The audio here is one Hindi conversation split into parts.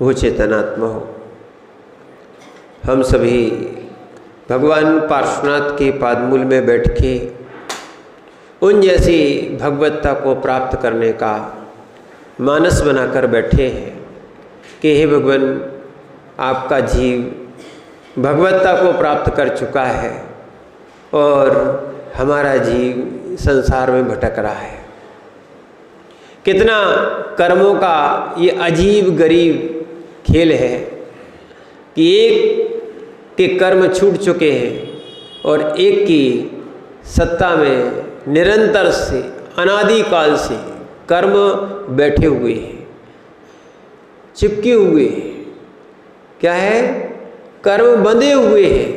वो चेतनात्मा हो। हम सभी भगवान पार्श्वनाथ के पादमूल में बैठ के उन जैसी भगवत्ता को प्राप्त करने का मानस बनाकर बैठे हैं कि हे भगवान, आपका जीव भगवत्ता को प्राप्त कर चुका है और हमारा जीव संसार में भटक रहा है। कितना कर्मों का ये अजीब गरीब खेल है कि एक के कर्म छूट चुके हैं और एक की सत्ता में निरंतर से अनादिकाल से कर्म बैठे हुए हैं, चिपके हुए हैं। क्या है? कर्म बंधे हुए हैं।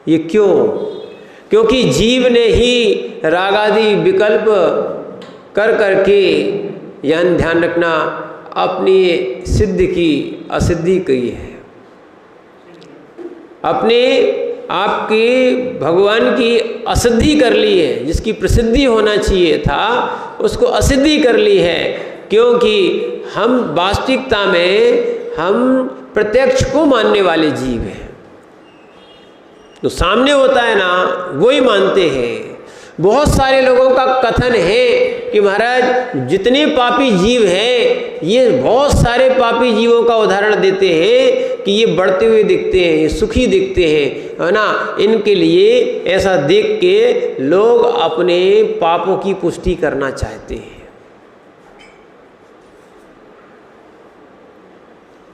ये क्यों? क्योंकि जीव ने ही रागादि विकल्प कर करके, यानी ध्यान रखना, अपनी सिद्धि की असिद्धि की है। अपने आपके भगवान की असिद्धि कर ली है। जिसकी प्रसिद्धि होना चाहिए था उसको असिद्धि कर ली है। क्योंकि हम वास्तविकता में हम प्रत्यक्ष को मानने वाले जीव हैं। तो सामने होता है ना, वो ही मानते हैं। बहुत सारे लोगों का कथन है कि महाराज जितने पापी जीव हैं, ये बहुत सारे पापी जीवों का उदाहरण देते हैं कि ये बढ़ते हुए दिखते हैं, ये सुखी दिखते हैं, है ना। इनके लिए ऐसा देख के लोग अपने पापों की पुष्टि करना चाहते हैं।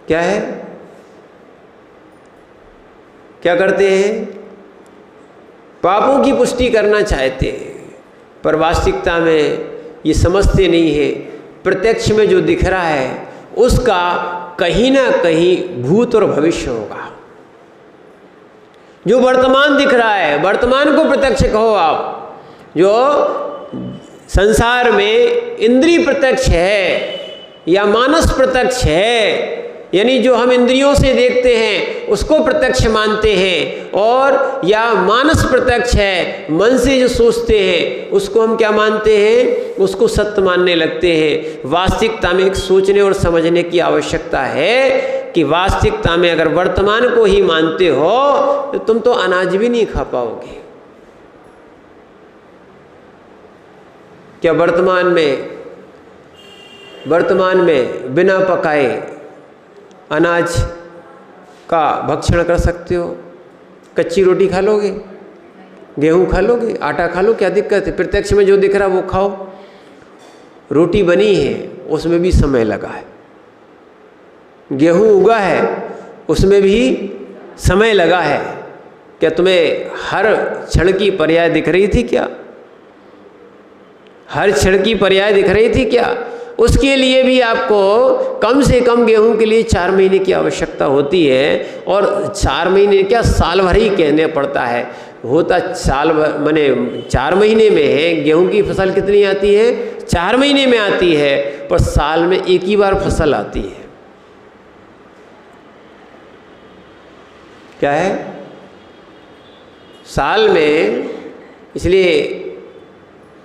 क्या है? क्या करते हैं? पापों की पुष्टि करना चाहते हैं, पर वास्तविकता में ये समझते नहीं है। प्रत्यक्ष में जो दिख रहा है उसका कहीं ना कहीं भूत और भविष्य होगा। जो वर्तमान दिख रहा है, वर्तमान को प्रत्यक्ष कहो आप। जो संसार में इंद्रिय प्रत्यक्ष है या मानस प्रत्यक्ष है, यानी जो हम इंद्रियों से देखते हैं उसको प्रत्यक्ष मानते हैं, और या मानस प्रत्यक्ष है, मन से जो सोचते हैं उसको हम क्या मानते हैं? उसको सत्य मानने लगते हैं। वास्तविकता में एक सोचने और समझने की आवश्यकता है कि वास्तविकता में अगर वर्तमान को ही मानते हो तो तुम तो अनाज भी नहीं खा पाओगे। क्या वर्तमान में बिना पकाए अनाज का भक्षण कर सकते हो? कच्ची रोटी खा लोगे, गेहूं खा लोगे, आटा खा लो, क्या दिक्कत है? प्रत्यक्ष में जो दिख रहा है वो खाओ। रोटी बनी है उसमें भी समय लगा है, गेहूं उगा है उसमें भी समय लगा है। क्या तुम्हें हर क्षण की पर्याय दिख रही थी क्या? हर क्षण की पर्याय दिख रही थी क्या? उसके लिए भी आपको कम से कम गेहूं के लिए 4 महीने की आवश्यकता होती है, और 4 महीने क्या, साल भर ही कहने पड़ता है। होता साल भर, माने 4 महीने में है। गेहूं की फसल कितनी आती है? 4 महीने में आती है, पर साल में एक ही बार फसल आती है। क्या है? साल में। इसलिए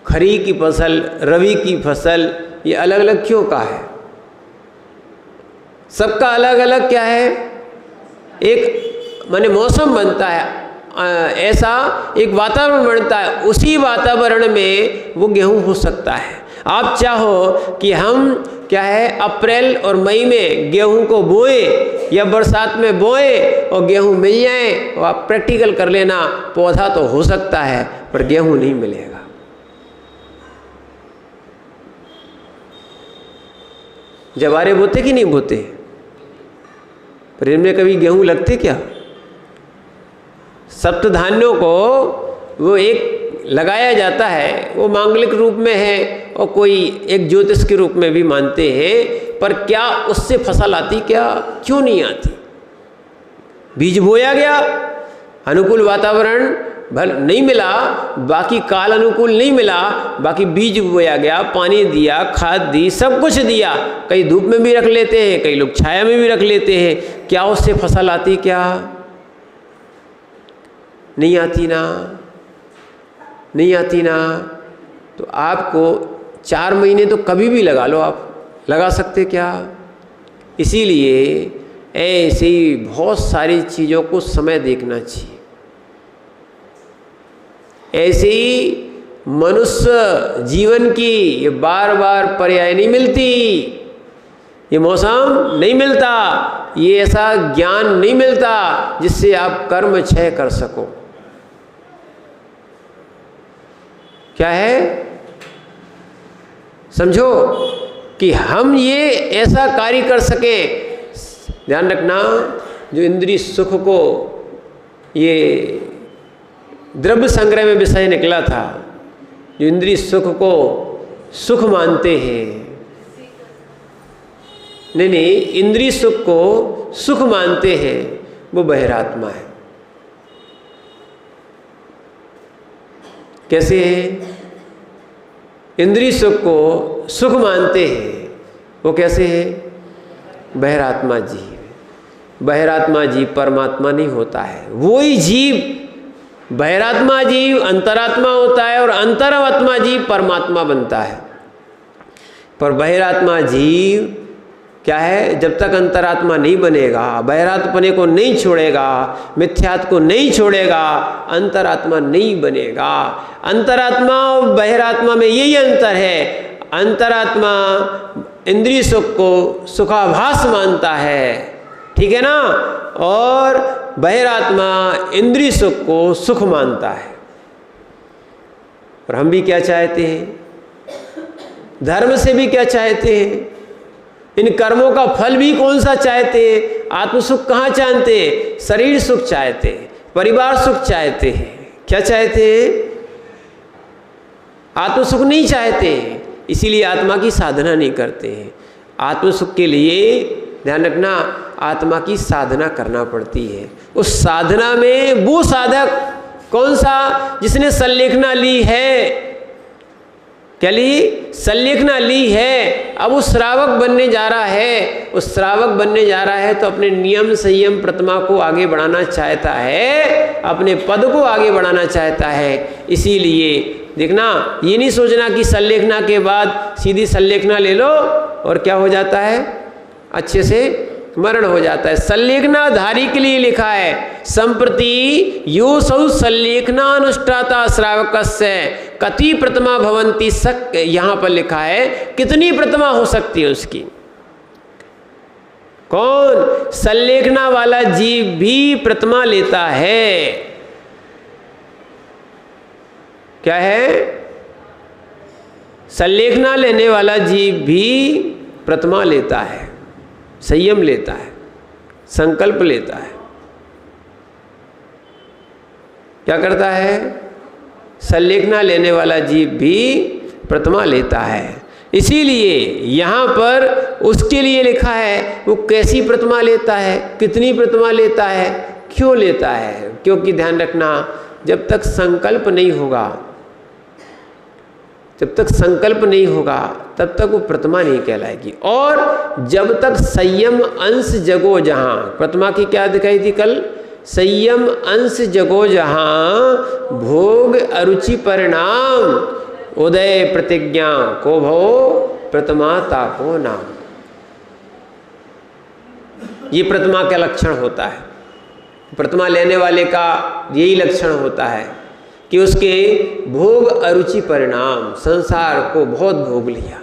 खरी की फसल, रबी की फसल, ये अलग अलग क्यों का है? सबका अलग अलग क्या है? एक माने मौसम बनता है, ऐसा एक वातावरण बनता है। उसी वातावरण में वो गेहूं हो सकता है। आप चाहो कि हम क्या है, अप्रैल और मई में गेहूं को बोए या बरसात में बोए और गेहूं मिल जाए, और आप प्रैक्टिकल कर लेना, पौधा तो हो सकता है पर गेहूं नहीं मिलेगा। जवारे बोते कि नहीं बोते? पर इनमें कभी गेहूं लगते क्या? सप्त धान्यों को वो एक लगाया जाता है, वो मांगलिक रूप में है और कोई एक ज्योतिष के रूप में भी मानते हैं, पर क्या उससे फसल आती? क्या क्यों नहीं आती? बीज बोया गया, अनुकूल वातावरण भल नहीं मिला, बाकी काल अनुकूल नहीं मिला, बाकी बीज बोया गया, पानी दिया, खाद दी, सब कुछ दिया। कई धूप में भी रख लेते हैं, कई लोग छाया में भी रख लेते हैं। क्या उससे फसल आती? क्या नहीं आती ना? नहीं आती ना? तो आपको 4 महीने तो कभी भी लगा लो, आप लगा सकते क्या? इसीलिए ऐसी बहुत सारी चीज़ों को समय देखना चाहिए। ऐसे ही मनुष्य जीवन की ये बार बार पर्याय नहीं मिलती, ये मौसम नहीं मिलता, ये ऐसा ज्ञान नहीं मिलता जिससे आप कर्म क्षय कर सको। क्या है, समझो कि हम ये ऐसा कार्य कर सकें। ध्यान रखना, जो इंद्रिय सुख को ये द्रव्य संग्रह में विषय निकला था, जो इंद्रिय सुख को सुख मानते हैं, नहीं, इंद्रिय सुख को सुख मानते हैं, वो बहिरात्मा है। कैसे है? इंद्रिय सुख को सुख मानते हैं, वो कैसे है? बहिरात्मा जीव। बहिरात्मा जीव परमात्मा नहीं होता है। वही जीव बहिरात्मा जीव अंतरात्मा होता है और अंतरात्मा जीव परमात्मा बनता है। पर बहिरात्मा जीव क्या है? जब तक अंतरात्मा नहीं बनेगा, बहिरात्मपने को नहीं छोड़ेगा, मिथ्यात्व को नहीं छोड़ेगा, अंतरात्मा नहीं बनेगा। अंतरात्मा और बहिरात्मा में यही अंतर है। अंतरात्मा इंद्रिय सुख को सुखाभास मानता है, ठीक है ना, और बहिरात्मा इंद्रिय सुख को सुख मानता है। और हम भी क्या चाहते हैं? धर्म से भी क्या चाहते हैं? इन कर्मों का फल भी कौन सा चाहते हैं? आत्म सुख कहाँ चाहते हैं? शरीर सुख चाहते हैं, परिवार सुख चाहते हैं। क्या चाहते हैं? आत्म सुख नहीं चाहते हैं, इसीलिए आत्मा की साधना नहीं करते हैं। आत्म सुख के लिए ध्यान रखना, आत्मा की साधना करना पड़ती है। उस साधना में वो साधक कौन सा? जिसने संलेखना ली है। क्या ली? संलेखना ली है। अब वो श्रावक बनने जा रहा है। उस श्रावक बनने जा रहा है तो अपने नियम संयम प्रतिमा को आगे बढ़ाना चाहता है, अपने पद को आगे बढ़ाना चाहता है। इसीलिए देखना, ये नहीं सोचना कि संलेखना के बाद सीधी संलेखना ले लो और क्या हो जाता है, अच्छे से मरण हो जाता है। संलेखनाधारी के लिए लिखा है, संप्रति यो सौ संलेखनानुष्ठाता श्रावकस्य कति प्रतिमा भवंती सक। यहाँ पर लिखा है कितनी प्रतिमा हो सकती है उसकी। कौन? संलेखना वाला जीव भी प्रतिमा लेता है। क्या है? संलेखना लेने वाला जीव भी प्रतिमा लेता है, संयम लेता है, संकल्प लेता है। क्या करता है? संलेखना लेने वाला जीव भी प्रतिमा लेता है। इसीलिए यहाँ पर उसके लिए लिखा है वो कैसी प्रतिमा लेता है, कितनी प्रतिमा लेता है, क्यों लेता है। क्योंकि ध्यान रखना, जब तक संकल्प नहीं होगा, जब तक संकल्प नहीं होगा तब तक वो प्रतिमा नहीं कहलाएगी। और जब तक संयम अंश जगो जहाँ, प्रतिमा की क्या दिखाई थी कल? संयम अंश जगो जहाँ भोग अरुचि परिणाम उदय प्रतिज्ञा को भो प्रतिमा ताको नाम। ये प्रतिमा का लक्षण होता है। प्रतिमा लेने वाले का यही लक्षण होता है कि उसके भोग अरुचि परिणाम, संसार को बहुत भोग लिया,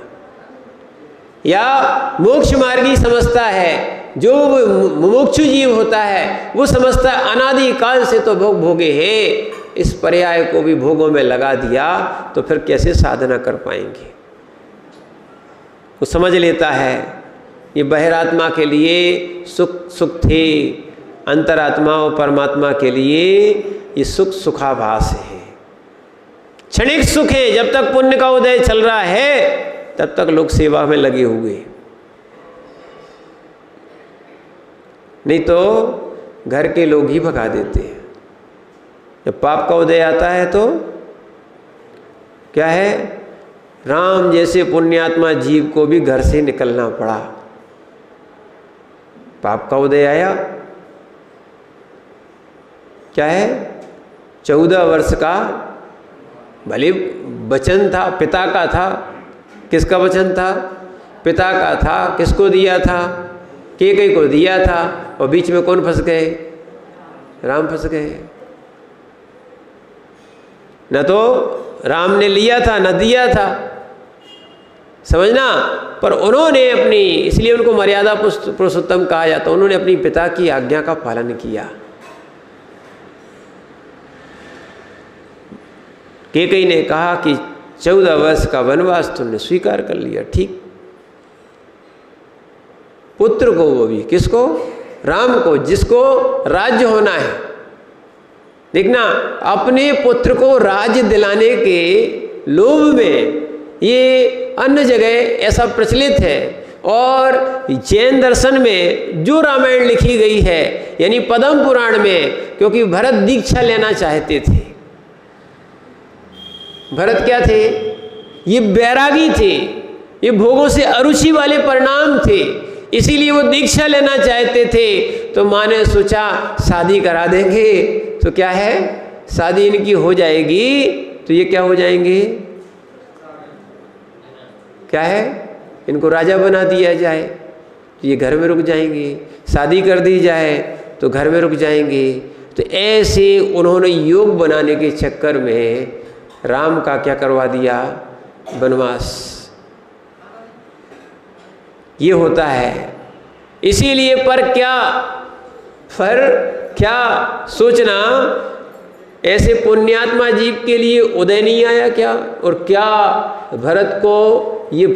या मोक्ष मार्गी समझता है। जो मुमुक्षु जीव होता है वो समझता है अनादि काल से तो भोग भोगे हैं, इस पर्याय को भी भोगों में लगा दिया तो फिर कैसे साधना कर पाएंगे। वो समझ लेता है ये बहिरात्मा के लिए सुख थे, अंतरात्मा और परमात्मा के लिए ये सुख सुखाभास है, क्षणिक सुख है। जब तक पुण्य का उदय चल रहा है तब तक लोग सेवा में लगे हुए, नहीं तो घर के लोग ही भगा देते हैं। जब पाप का उदय आता है तो क्या है, राम जैसे पुण्यात्मा जीव को भी घर से निकलना पड़ा। पाप का उदय आया, क्या है, 14 वर्ष का भले वचन था, पिता का था। किसका वचन था? पिता का था। किसको दिया था? कैकेयी को दिया था और बीच में कौन फंस गए? राम फंस गए। न तो राम ने लिया था न दिया था, समझना। पर उन्होंने अपनी, इसलिए उनको मर्यादा पुरुषोत्तम कहा जाता, उन्होंने अपनी पिता की आज्ञा का पालन किया। कैकेयी ने कहा कि 14 वर्ष का वनवास तुमने स्वीकार कर लिया, ठीक। पुत्र को, वो भी किसको? राम को, जिसको राज्य होना है। देखना, अपने पुत्र को राज्य दिलाने के लोभ में, ये अन्य जगह ऐसा प्रचलित है। और जैन दर्शन में जो रामायण लिखी गई है, यानी पद्म पुराण में, क्योंकि भरत दीक्षा लेना चाहते थे। भरत क्या थे? ये बैरागी थे, ये भोगों से अरुचि वाले परिणाम थे, इसीलिए वो दीक्षा लेना चाहते थे। तो माँ ने सोचा शादी करा देंगे तो क्या है, शादी इनकी हो जाएगी तो ये क्या हो जाएंगे, क्या है, इनको राजा बना दिया जाए तो ये घर में रुक जाएंगे, शादी कर दी जाए तो घर में रुक जाएंगे। तो ऐसे उन्होंने योग बनाने के चक्कर में राम का क्या करवा दिया, वनवास। ये होता है। इसीलिए पर क्या सोचना, ऐसे पुण्यात्मा जीव के लिए उदय नहीं आया क्या? और क्या भरत को ये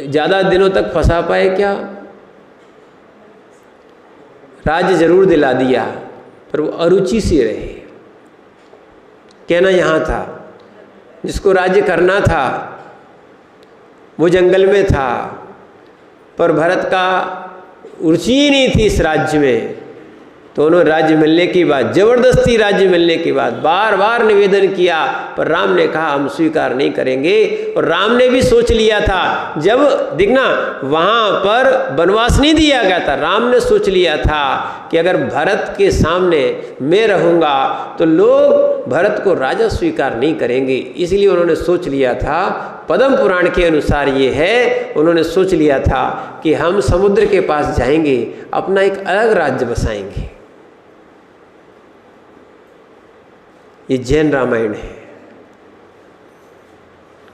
ज़्यादा दिनों तक फंसा पाए क्या? राज्य जरूर दिला दिया पर वो अरुचि से रहे। कहना यहाँ था, जिसको राज्य करना था वो जंगल में था, पर भरत का रुचि ही नहीं थी इस राज्य में। तो उन्होंने राज्य मिलने के बाद, जबरदस्ती राज्य मिलने के बाद बार बार निवेदन किया, पर राम ने कहा हम स्वीकार नहीं करेंगे। और राम ने भी सोच लिया था, जब देखना वहाँ पर वनवास नहीं दिया गया था, राम ने सोच लिया था कि अगर भरत के सामने मैं रहूँगा तो लोग भरत को राजा स्वीकार नहीं करेंगे। इसलिए उन्होंने सोच लिया था, पद्म पुराण के अनुसार ये है, उन्होंने सोच लिया था कि हम समुद्र के पास जाएंगे, अपना एक अलग राज्य बसाएंगे। ये जैन रामायण है।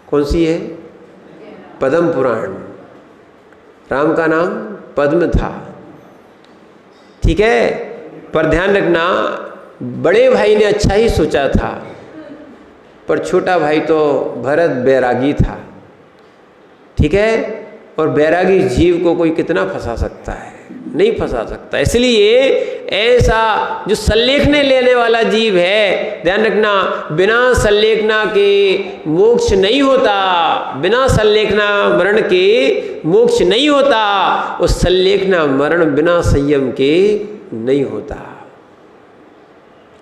कौन सी है? पद्म पुराण। राम का नाम पद्म था, ठीक है। पर ध्यान रखना, बड़े भाई ने अच्छा ही सोचा था, पर छोटा भाई तो भरत बैरागी था, ठीक है। और बैरागी जीव को कोई कितना फंसा सकता है? नहीं फंसा सकता। इसलिए ऐसा जो संलेखने लेने वाला जीव है, ध्यान रखना, बिना संलेखना के मोक्ष नहीं होता, बिना संलेखना मरण के मोक्ष नहीं होता, और संलेखना मरण बिना संयम के नहीं होता।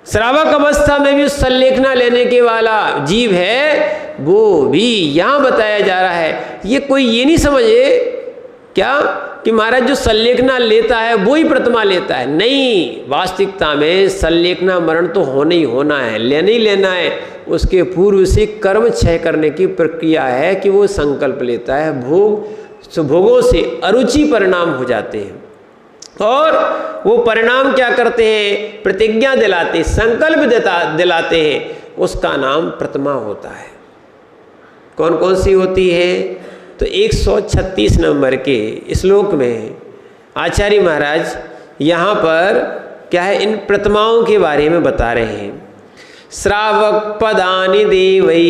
श्रावक अवस्था में भी संलेखना लेने के वाला जीव है, वो भी यहाँ बताया जा रहा है। ये कोई ये नहीं समझे क्या कि महाराज जो संलेखना लेता है वो ही प्रतिमा लेता है। नहीं, वास्तविकता में संलेखना मरण तो होना ही होना है, लेना ही लेना है। उसके पूर्व से कर्म क्षय करने की प्रक्रिया है कि वो संकल्प लेता है, भोगों से अरुचि परिणाम हो जाते हैं, और वो परिणाम क्या करते हैं, प्रतिज्ञा दिलाते, संकल्प दिलाते हैं, उसका नाम प्रतिमा होता है। कौन कौन सी होती है? तो 136 नंबर के श्लोक में आचार्य महाराज यहाँ पर क्या है, इन प्रतिमाओं के बारे में बता रहे हैं। श्रावक पदानि देवै,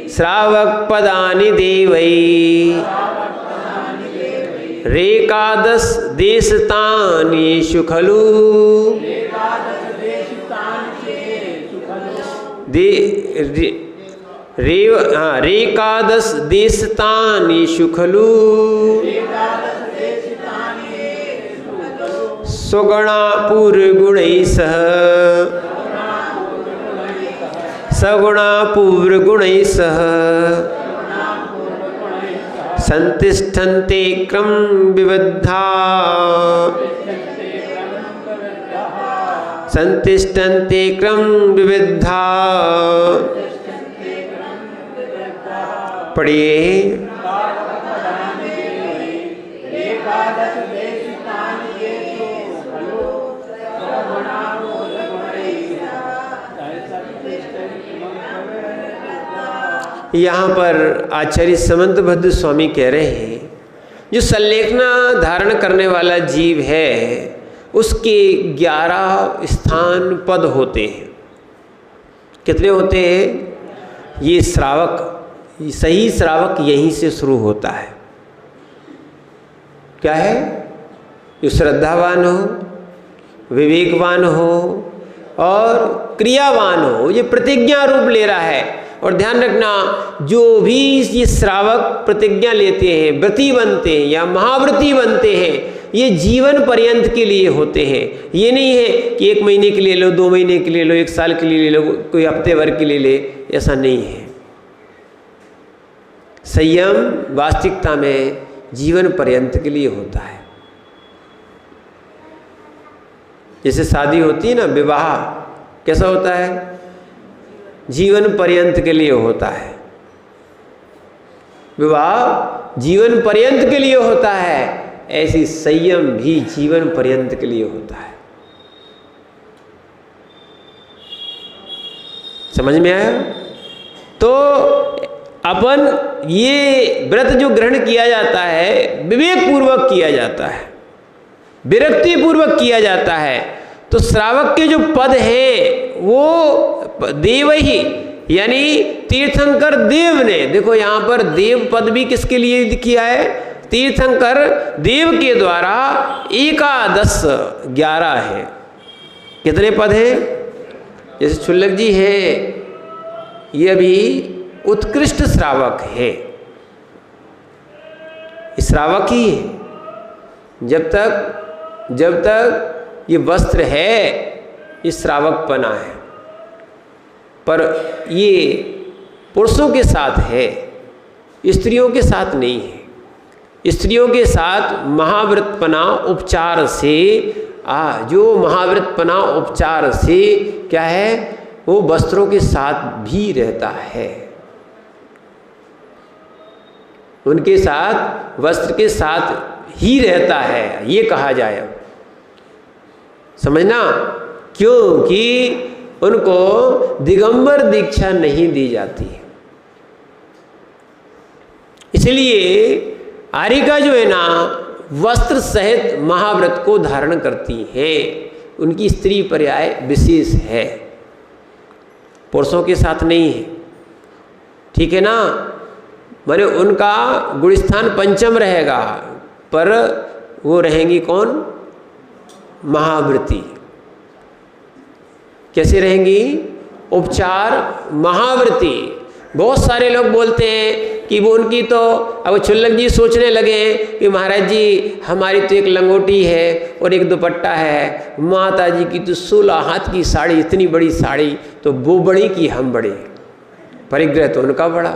श्रावक पदानि देवै, रेकादश देशतानीषु खलु, रेकादश देशतानीषु खलु, स्वगुणापूर्वगुणैः सह, सगुणापूर्वगुणैः सह, संतिष्ठन्ते क्रम विबद्धा, संतिष्ठन्ते क्रम विबद्धा। पढ़िए। यहाँ पर आचार्य समंतभद्र स्वामी कह रहे हैं, जो संलेखना धारण करने वाला जीव है उसके 11 स्थान पद होते हैं। कितने होते हैं? ये श्रावक, सही श्रावक यहीं से शुरू होता है। क्या है? जो श्रद्धावान हो, विवेकवान हो और क्रियावान हो, ये प्रतिज्ञा रूप ले रहा है। और ध्यान रखना, जो भी ये श्रावक प्रतिज्ञा लेते हैं, व्रती बनते हैं या महाव्रती बनते हैं, ये जीवन पर्यंत के लिए होते हैं। ये नहीं है कि 1 महीने के लिए लो, 2 महीने के लिए लो, 1 साल के लिए ले लो, कोई हफ्ते भर के लिए ले, ऐसा नहीं है। संयम वास्तविकता में जीवन पर्यंत के लिए होता है। जैसे शादी होती है ना, विवाह कैसा होता है? जीवन पर्यंत के लिए होता है। विवाह जीवन पर्यंत के लिए होता है, ऐसी संयम भी जीवन पर्यंत के लिए होता है। समझ में आया? तो अपन ये व्रत जो ग्रहण किया जाता है, विवेक पूर्वक किया जाता है, विरक्ति पूर्वक किया जाता है। तो श्रावक के जो पद हैं वो देव ही, यानी तीर्थंकर देव ने, देखो यहाँ पर देव पद भी किसके लिए किया है? तीर्थंकर देव के द्वारा 11 है। कितने पद हैं? जैसे क्षुल्लक जी है, ये अभी उत्कृष्ट श्रावक है, श्रावक ही है। जब तक ये वस्त्र है, ये श्रावकपना है। पर ये पुरुषों के साथ है, स्त्रियों के साथ नहीं है। स्त्रियों के साथ महाव्रतपना उपचार से, जो महाव्रतपना उपचार से क्या है, वो वस्त्रों के साथ भी रहता है। उनके साथ, वस्त्र के साथ ही रहता है, ये कहा जाए। अब समझना, क्योंकि उनको दिगंबर दीक्षा नहीं दी जाती है। इसलिए आर्यिका जो है ना, वस्त्र सहित महाव्रत को धारण करती हैं। उनकी स्त्री पर्याय विशेष है, पुरुषों के साथ नहीं है। ठीक है ना? माने उनका गुणस्थान पंचम रहेगा, पर वो रहेंगी कौन? महाव्रती। कैसे रहेंगी? उपचार महाव्रती। बहुत सारे लोग बोलते हैं कि वो उनकी तो, अब क्षुल्लक जी सोचने लगे कि महाराज जी हमारी तो एक लंगोटी है और एक दुपट्टा है, माता जी की तो 16 हाथ की साड़ी, इतनी बड़ी साड़ी, तो वो बड़ी कि हम बड़े, परिग्रह तो उनका बड़ा।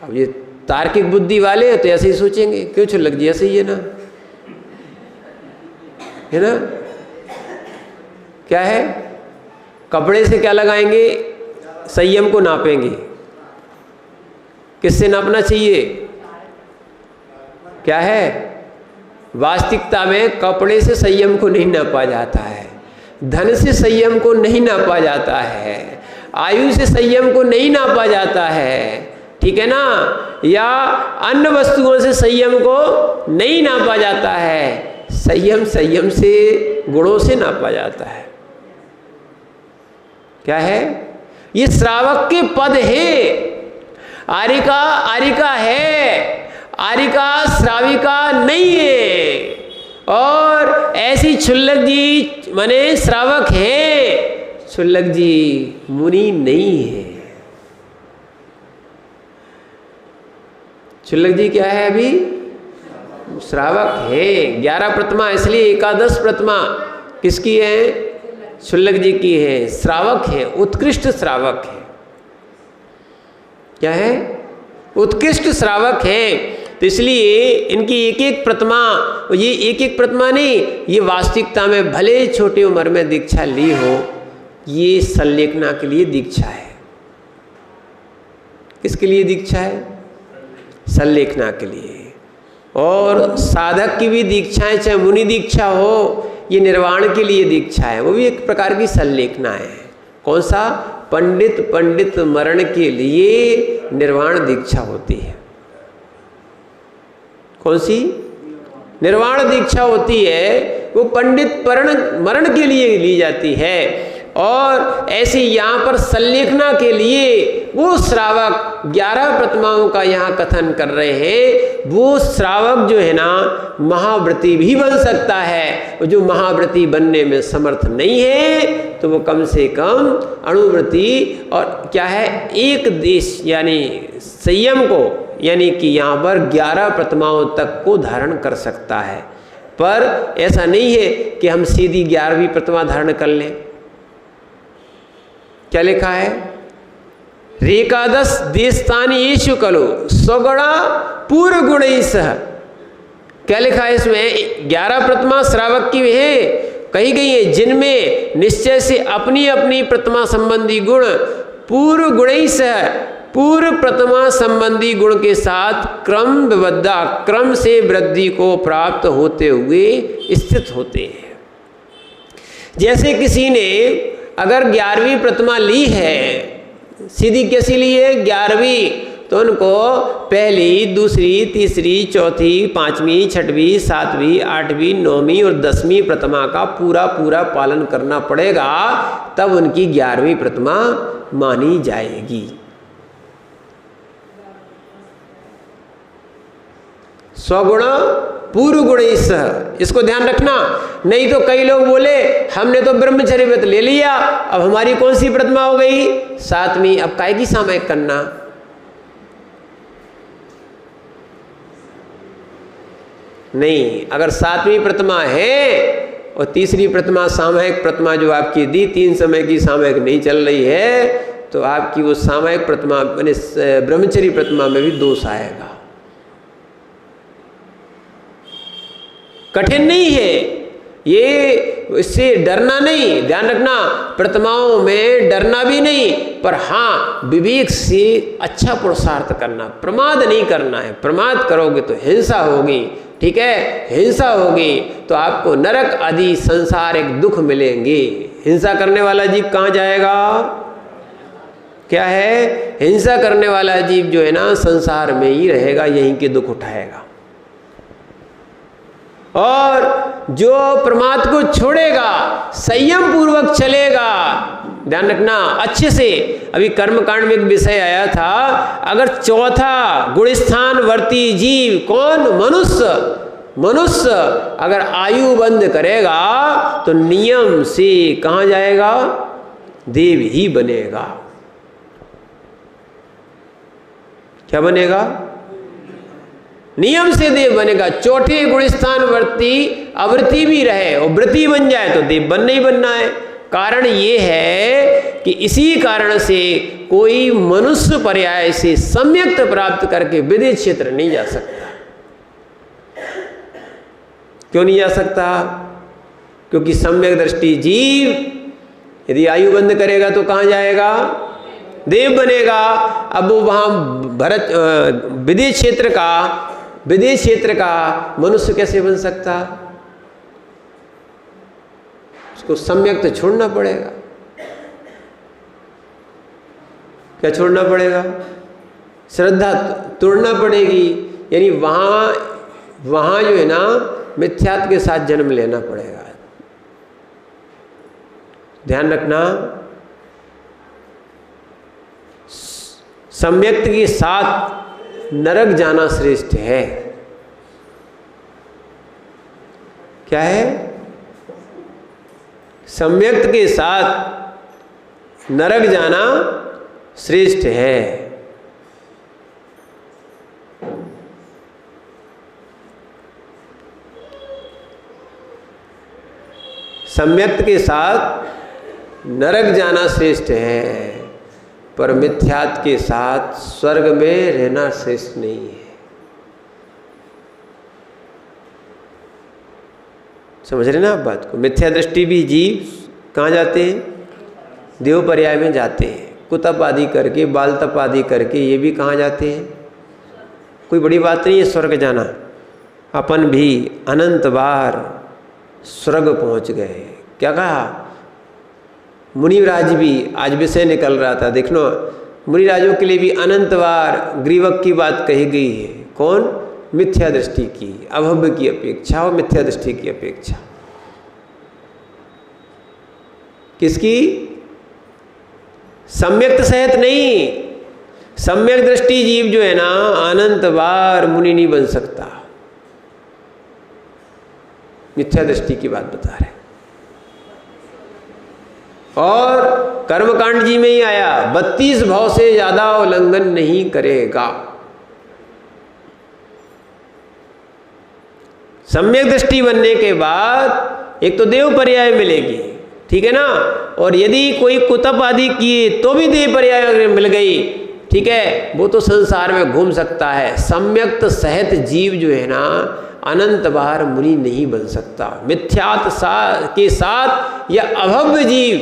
अब ये तार्किक बुद्धि वाले हैं तो ऐसे ही सोचेंगे। क्यों क्षुल्लक जी? ऐसे ही है ना, है ना? क्या है? कपड़े से क्या लगाएंगे? संयम को नापेंगे। किससे नापना चाहिए? क्या है? वास्तविकता में कपड़े से संयम को नहीं नापा जाता है, धन से संयम को नहीं नापा जाता है, आयु से संयम को नहीं नापा जाता है। ठीक है ना? या अन्य वस्तुओं से संयम को नहीं नापा जाता है। संयम से, गुणों से नापा जाता है। क्या है? ये श्रावक के पद है। आर्यिका है, आर्यिका श्राविका नहीं है। और ऐसी क्षुल्लक जी माने श्रावक है, क्षुल्लक जी मुनि नहीं है। क्षुल्लक जी क्या है? अभी श्रावक है। 11 प्रतिमा, इसलिए 11 प्रतिमा किसकी है? क्षुल्लक जी की है। श्रावक है, उत्कृष्ट श्रावक है। क्या है? उत्कृष्ट श्रावक है। तो इसलिए इनकी एक एक प्रतिमा, ये एक एक प्रतिमा नहीं, ये वास्तविकता में भले छोटी उम्र में दीक्षा ली हो, ये संलेखना के लिए दीक्षा है। किसके लिए दीक्षा है? संलेखना के लिए। और साधक की भी दीक्षाएं, चाहे मुनि दीक्षा हो, ये निर्वाण के लिए दीक्षा है, वो भी एक प्रकार की संलेखना है। कौन सा? पंडित मरण के लिए निर्वाण दीक्षा होती है। कौन सी? निर्वाण दीक्षा होती है, वो पंडित मरण के लिए ली जाती है। और ऐसे यहाँ पर संलेखना के लिए वो श्रावक 11 प्रतिमाओं का यहाँ कथन कर रहे हैं। वो श्रावक जो है ना महाव्रती भी बन सकता है, और जो महाव्रती बनने में समर्थ नहीं है तो वो कम से कम अणुव्रती और क्या है, एक देश यानी संयम को, यानी कि यहाँ पर 11 प्रतिमाओं तक को धारण कर सकता है। पर ऐसा नहीं है कि हम सीधी 11वीं प्रतिमा धारण कर लें। क्या लिखा है? रेकादश देशतानि येषु कलो स्वगुणा पूर्व गुण सह। क्या लिखा है इसमें? 11 प्रतिमा श्रावक की है, कही गई है, जिनमें निश्चय से अपनी अपनी प्रतिमा संबंधी गुण पूर्व गुण सह, पूर्व प्रतिमा संबंधी गुण के साथ क्रम विबद्धा, क्रम से वृद्धि को प्राप्त होते हुए स्थित होते हैं। जैसे किसी ने अगर 11वीं प्रतिमा ली है, सीधी कैसी ली है? 11वीं, तो उनको पहली, दूसरी, तीसरी, चौथी, 5वीं, 6वीं, 7वीं, 8वीं, 9वीं और 10वीं प्रतिमा का पूरा पालन करना पड़ेगा, तब उनकी 11वीं प्रतिमा मानी जाएगी। स्वगुण पूर्व गुण सह, इसको ध्यान रखना। नहीं तो कई लोग बोले हमने तो ब्रह्मचर्य व्रत ले लिया, अब हमारी कौन सी प्रतिमा हो गई? 7वीं, अब काय की सामयिक करना? नहीं, अगर 7वीं प्रतिमा है और तीसरी प्रतिमा सामयिक प्रतिमा जो आपकी दी, 3 समय की सामयिक नहीं चल रही है, तो आपकी वो सामयिक प्रतिमा माने ब्रह्मचर्य प्रतिमा में भी दोष आएगा। कठिन नहीं है ये, इससे डरना नहीं, ध्यान रखना, प्रतिमाओं में डरना भी नहीं, पर हाँ विवेक से अच्छा पुरुषार्थ करना, प्रमाद नहीं करना है। प्रमाद करोगे तो हिंसा होगी, ठीक है? हिंसा होगी तो आपको नरक आदि संसारिक दुख मिलेंगे। हिंसा करने वाला जीव कहाँ जाएगा? क्या है? हिंसा करने वाला जीव जो है ना संसार में ही रहेगा, यहीं के दुख उठाएगा। और जो प्रमाद को छोड़ेगा, संयम पूर्वक चलेगा, ध्यान रखना अच्छे से। अभी कर्मकांड में एक विषय आया था, अगर चौथा गुणस्थान वर्ती जीव कौन? मनुष्य अगर आयु बंद करेगा तो नियम से कहाँ जाएगा? देव ही बनेगा। क्या बनेगा? नियम से देव बनेगा। चौथे गुणस्थान वर्ती अवृत्ति भी रहे और वृत्ति बन जाए तो देव बनना ही बनना है। कारण ये है कि इसी कारण से कोई मनुष्य पर्याय से सम्यक्त प्राप्त करके विदेह क्षेत्र नहीं जा सकता। क्यों नहीं जा सकता? क्योंकि सम्यक दृष्टि जीव यदि आयु बंद करेगा तो कहाँ जाएगा? देव बनेगा। अब वो वहाँ विदेह क्षेत्र का मनुष्य कैसे बन सकता? उसको सम्यक तो छोड़ना पड़ेगा। क्या छोड़ना पड़ेगा? श्रद्धा तोड़ना पड़ेगी। यानी वहाँ जो है ना मिथ्यात्व के साथ जन्म लेना पड़ेगा। ध्यान रखना, सम्यक्त के साथ नरक जाना श्रेष्ठ है। क्या है? सम्यक्त के साथ नरक जाना श्रेष्ठ है। सम्यक्त के साथ नरक जाना श्रेष्ठ है, पर मिथ्यात्व के साथ स्वर्ग में रहना श्रेष्ठ नहीं है। समझ रहे ना आप बात को? मिथ्या दृष्टि भी जीव कहाँ जाते हैं? देव पर्याय में जाते हैं। कुतप आदि करके, बाल तप आदि करके ये भी कहाँ जाते हैं? कोई बड़ी बात नहीं है स्वर्ग जाना, अपन भी अनंत बार स्वर्ग पहुंच गए। क्या कहा? मुनिराज भी, आज विषय निकल रहा था, देखना, मुनिराजों के लिए भी अनंत बार ग्रीवक की बात कही गई है। कौन? मिथ्या दृष्टि की, अभव्य की अपेक्षा और मिथ्या दृष्टि की अपेक्षा। किसकी? सम्यक सहित नहीं। सम्यक दृष्टि जीव जो है ना, अनंत बार मुनि नहीं बन सकता। मिथ्या दृष्टि की बात बता रहे। और कर्मकांड जी में ही आया, 32 भाव से ज्यादा उल्लंघन नहीं करेगा। सम्यक दृष्टि बनने के बाद एक तो देव पर्याय मिलेगी, ठीक है ना, और यदि कोई कुतप आदि किए तो भी देव पर्याय मिल गई, ठीक है, वो तो संसार में घूम सकता है। सम्यक सहित जीव जो है ना, अनंत बार मुनि नहीं बन सकता। मिथ्यात के साथ यह अभव्य जीव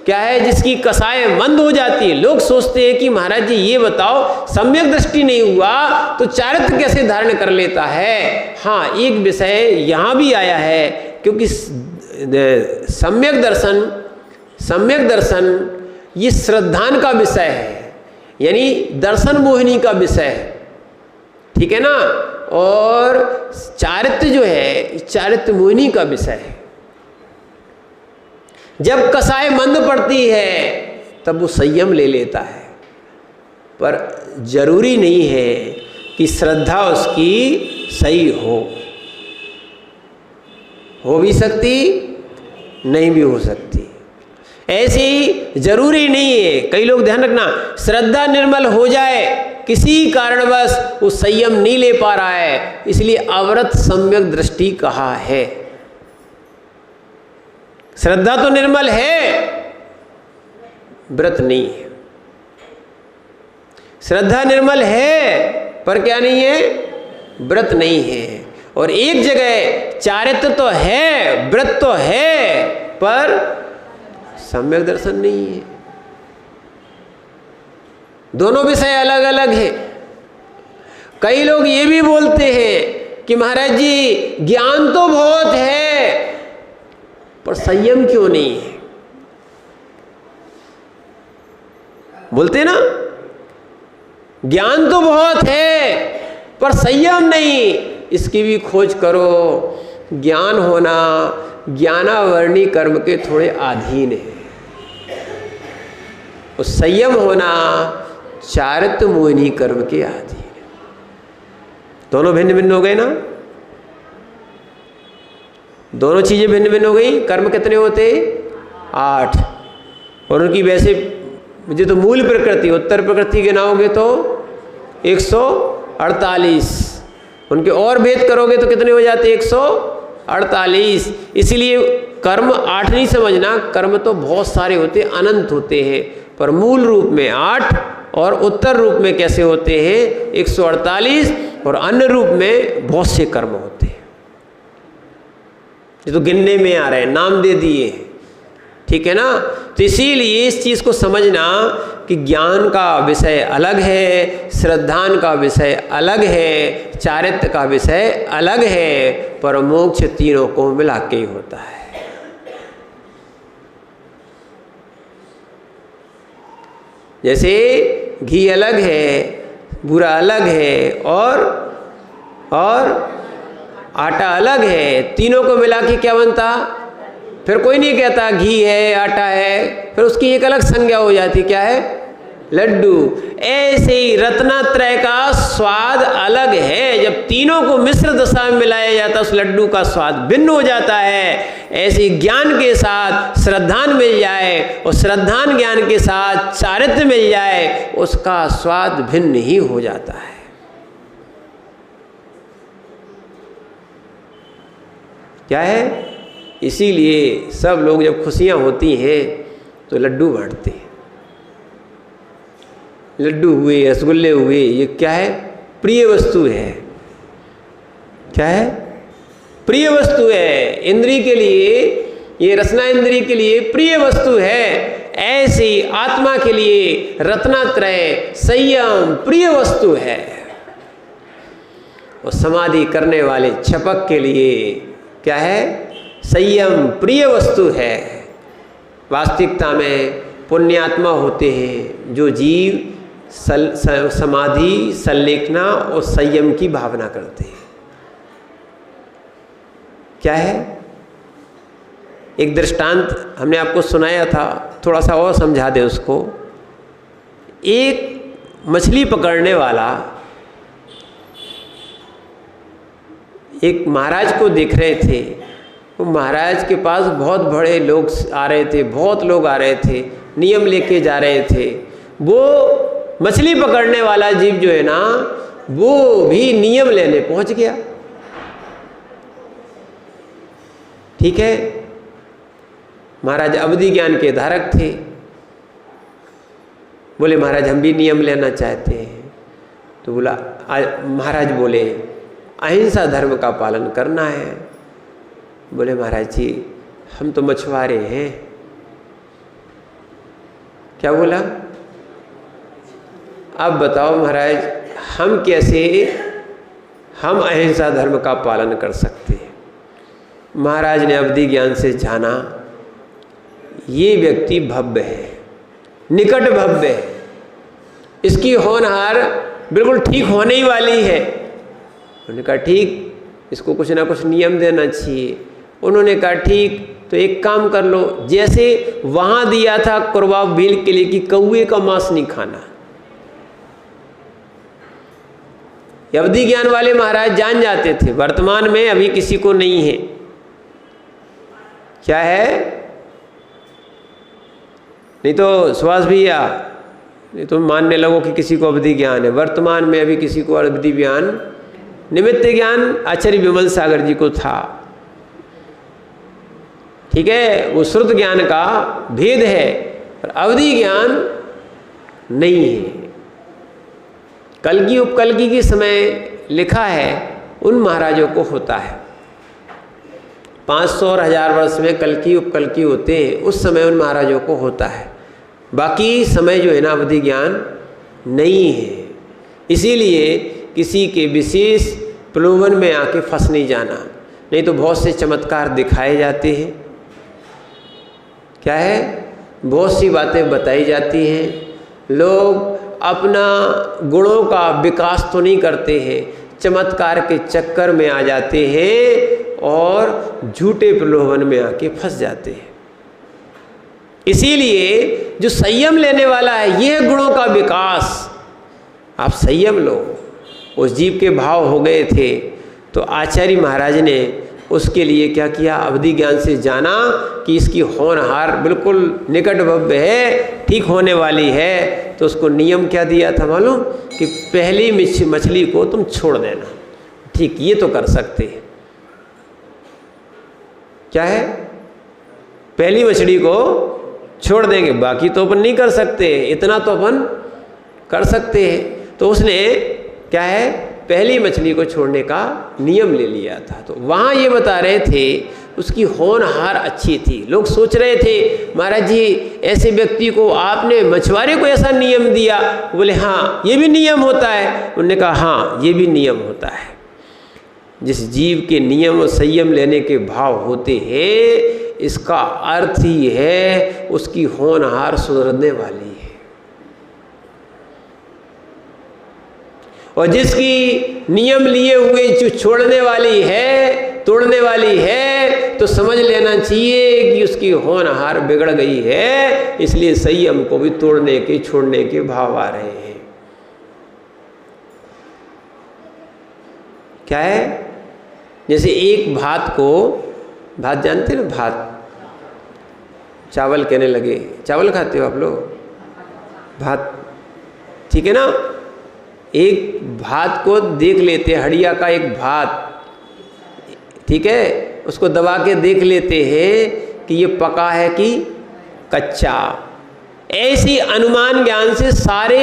क्या है, जिसकी कसाएं मंद हो जाती है। लोग सोचते हैं कि महाराज जी ये बताओ, सम्यक दृष्टि नहीं हुआ तो चारित्र कैसे धारण कर लेता है? हाँ, एक विषय यहाँ भी आया है, क्योंकि सम्यक दर्शन ये श्रद्धान का विषय है, यानी दर्शन मोहिनी का विषय है, ठीक है ना, और चारित्र जो है चारित्र मोहिनी का विषय है। जब कसाय मंद पड़ती है तब वो संयम ले लेता है, पर जरूरी नहीं है कि श्रद्धा उसकी सही हो भी सकती, नहीं भी हो सकती। ऐसे ही जरूरी नहीं है, कई लोग ध्यान रखना, श्रद्धा निर्मल हो जाए, किसी कारणवश वो संयम नहीं ले पा रहा है, इसलिए अव्रत सम्यक दृष्टि कहा है। श्रद्धा तो निर्मल है, व्रत नहीं है। श्रद्धा निर्मल है पर क्या नहीं है? व्रत नहीं है। और एक जगह चारित्र तो है, व्रत तो है, पर सम्यक दर्शन नहीं है। दोनों विषय अलग अलग है। कई लोग ये भी बोलते हैं कि महाराज जी ज्ञान तो बहुत है पर संयम क्यों नहीं है? बोलते ना, ज्ञान तो बहुत है पर संयम नहीं। इसकी भी खोज करो। ज्ञान होना ज्ञानावर्णी कर्म के थोड़े अधीन है, और संयम होना चारित्र मोहिनी कर्म के अधीन है। दोनों भिन्न भिन्न हो गए ना, दोनों चीजें भिन्न भिन्न हो गई। कर्म कितने होते? 8, और उनकी वैसे मुझे तो मूल प्रकृति, उत्तर प्रकृति गिनाओगे तो 148, उनके और भेद करोगे तो कितने हो जाते? 148। इसलिए कर्म 8 नहीं समझना, कर्म तो बहुत सारे होते, अनंत होते हैं, पर मूल रूप में 8 और उत्तर रूप में कैसे होते हैं? 148, और अन्य रूप में बहुत से कर्म होते हैं। ये तो गिनने में आ रहे हैं, नाम दे दिए, ठीक है ना। तो इसीलिए इस चीज को समझना कि ज्ञान का विषय अलग है, श्रद्धान का विषय अलग है, चारित्र का विषय अलग है, पर मोक्ष तीनों को मिला के ही होता है। जैसे घी अलग है, बूरा अलग है, और आटा अलग है, तीनों को मिला के क्या बनता? फिर कोई नहीं कहता घी है, आटा है, फिर उसकी एक अलग संज्ञा हो जाती, क्या है? लड्डू। ऐसे ही रत्नत्रय का स्वाद अलग है, जब तीनों को मिश्र दशा में मिलाया जाता है उस लड्डू का स्वाद भिन्न हो जाता है। ऐसे ज्ञान के साथ श्रद्धान मिल जाए और श्रद्धान ज्ञान के साथ चारित्र मिल जाए, उसका स्वाद भिन्न ही हो जाता है। क्या है? इसीलिए सब लोग जब खुशियां होती हैं तो लड्डू बांटते हैं। लड्डू हुए, रसगुल्ले हुए, ये क्या है? प्रिय वस्तु है। क्या है? प्रिय वस्तु है। इंद्री के लिए, ये रसना इंद्री के लिए प्रिय वस्तु है। ऐसी आत्मा के लिए रत्नात्रय संयम प्रिय वस्तु है। और समाधि करने वाले छपक के लिए क्या है? संयम प्रिय वस्तु है। वास्तविकता में पुण्यात्मा होते हैं जो जीव समाधि, संलेखना और संयम की भावना करते हैं। क्या है? एक दृष्टांत हमने आपको सुनाया था, थोड़ा सा और समझा दे उसको। एक मछली पकड़ने वाला एक महाराज को देख रहे थे। वो महाराज के पास बहुत बड़े लोग आ रहे थे, बहुत लोग आ रहे थे, नियम लेके जा रहे थे। वो मछली पकड़ने वाला जीव जो है ना, वो भी नियम लेने पहुंच गया। ठीक है, महाराज अवधि ज्ञान के धारक थे। बोले महाराज हम भी नियम लेना चाहते हैं। तो बोला, महाराज बोले अहिंसा धर्म का पालन करना है। बोले महाराज जी हम तो मछुआरे हैं। क्या बोला? अब बताओ महाराज हम कैसे हम अहिंसा धर्म का पालन कर सकते हैं? महाराज ने अवधि ज्ञान से जाना ये व्यक्ति भव्य है, निकट भव्य है, इसकी होनहार बिल्कुल ठीक होने ही वाली है। उन्होंने कहा ठीक, इसको कुछ ना कुछ नियम देना चाहिए। उन्होंने कहा ठीक, तो एक काम कर लो, जैसे वहां दिया था कुरबाब भील के लिए कि कौवे का मांस नहीं खाना। अवधि ज्ञान वाले महाराज जान जाते थे वर्तमान में अभी किसी को नहीं है। क्या है? नहीं तो सुभाष भैया, नहीं तुम मानने लगो कि किसी को अवधि ज्ञान है। वर्तमान में अभी किसी को अवधि ज्ञान, निमित्त ज्ञान आचार्य विमल सागर जी को था। ठीक है, वो श्रुत ज्ञान का भेद है, पर अवधि ज्ञान नहीं है। कल्कि उपकल्कि के समय लिखा है उन महाराजों को होता है। 500 और 1000 वर्ष में कल्कि उपकल्कि होते हैं, उस समय उन महाराजों को होता है। बाकी समय जो है ना अवधि ज्ञान नहीं है। इसीलिए किसी के विशेष प्रलोभन में आके फंस नहीं जाना। नहीं तो बहुत से चमत्कार दिखाए जाते हैं। क्या है? बहुत सी बातें बताई जाती हैं। लोग अपना गुणों का विकास तो नहीं करते हैं, चमत्कार के चक्कर में आ जाते हैं और झूठे प्रलोभन में आके फंस जाते हैं। इसीलिए जो संयम लेने वाला है, यह है गुणों का विकास। आप संयम लो। उस जीव के भाव हो गए थे तो आचार्य महाराज ने उसके लिए क्या किया? अवधि ज्ञान से जाना कि इसकी होनहार बिल्कुल निकट भव्य है, ठीक होने वाली है। तो उसको नियम क्या दिया था मालूम? कि पहली मछली को तुम छोड़ देना। ठीक, ये तो कर सकते हैं। क्या है? पहली मछली को छोड़ देंगे, बाकी तो अपन नहीं कर सकते, इतना तो अपन कर सकते हैं। तो उसने क्या है? पहली मछली को छोड़ने का नियम ले लिया था। तो वहाँ ये बता रहे थे उसकी होनहार अच्छी थी। लोग सोच रहे थे महाराज जी ऐसे व्यक्ति को आपने मछुआरे को ऐसा नियम दिया। बोले हाँ ये भी नियम होता है। उन्होंने कहा हाँ ये भी नियम होता है। जिस जीव के नियम और संयम लेने के भाव होते हैं, इसका अर्थ ही है उसकी होनहार सुधरने वाली है। और जिसकी नियम लिए हुए जो छोड़ने वाली है, तोड़ने वाली है, तो समझ लेना चाहिए कि उसकी होनहार बिगड़ गई है। इसलिए संयम को भी तोड़ने के, छोड़ने के भाव आ रहे हैं। क्या है? जैसे एक भात को, भात जानते हैं ना, भात चावल कहने लगे। चावल खाते हो आप लोग? भात, ठीक है ना। एक भात को देख लेते हैं, हड़िया का एक भात, ठीक है, उसको दबा के देख लेते हैं कि ये पका है कि कच्चा। ऐसी अनुमान ज्ञान से सारे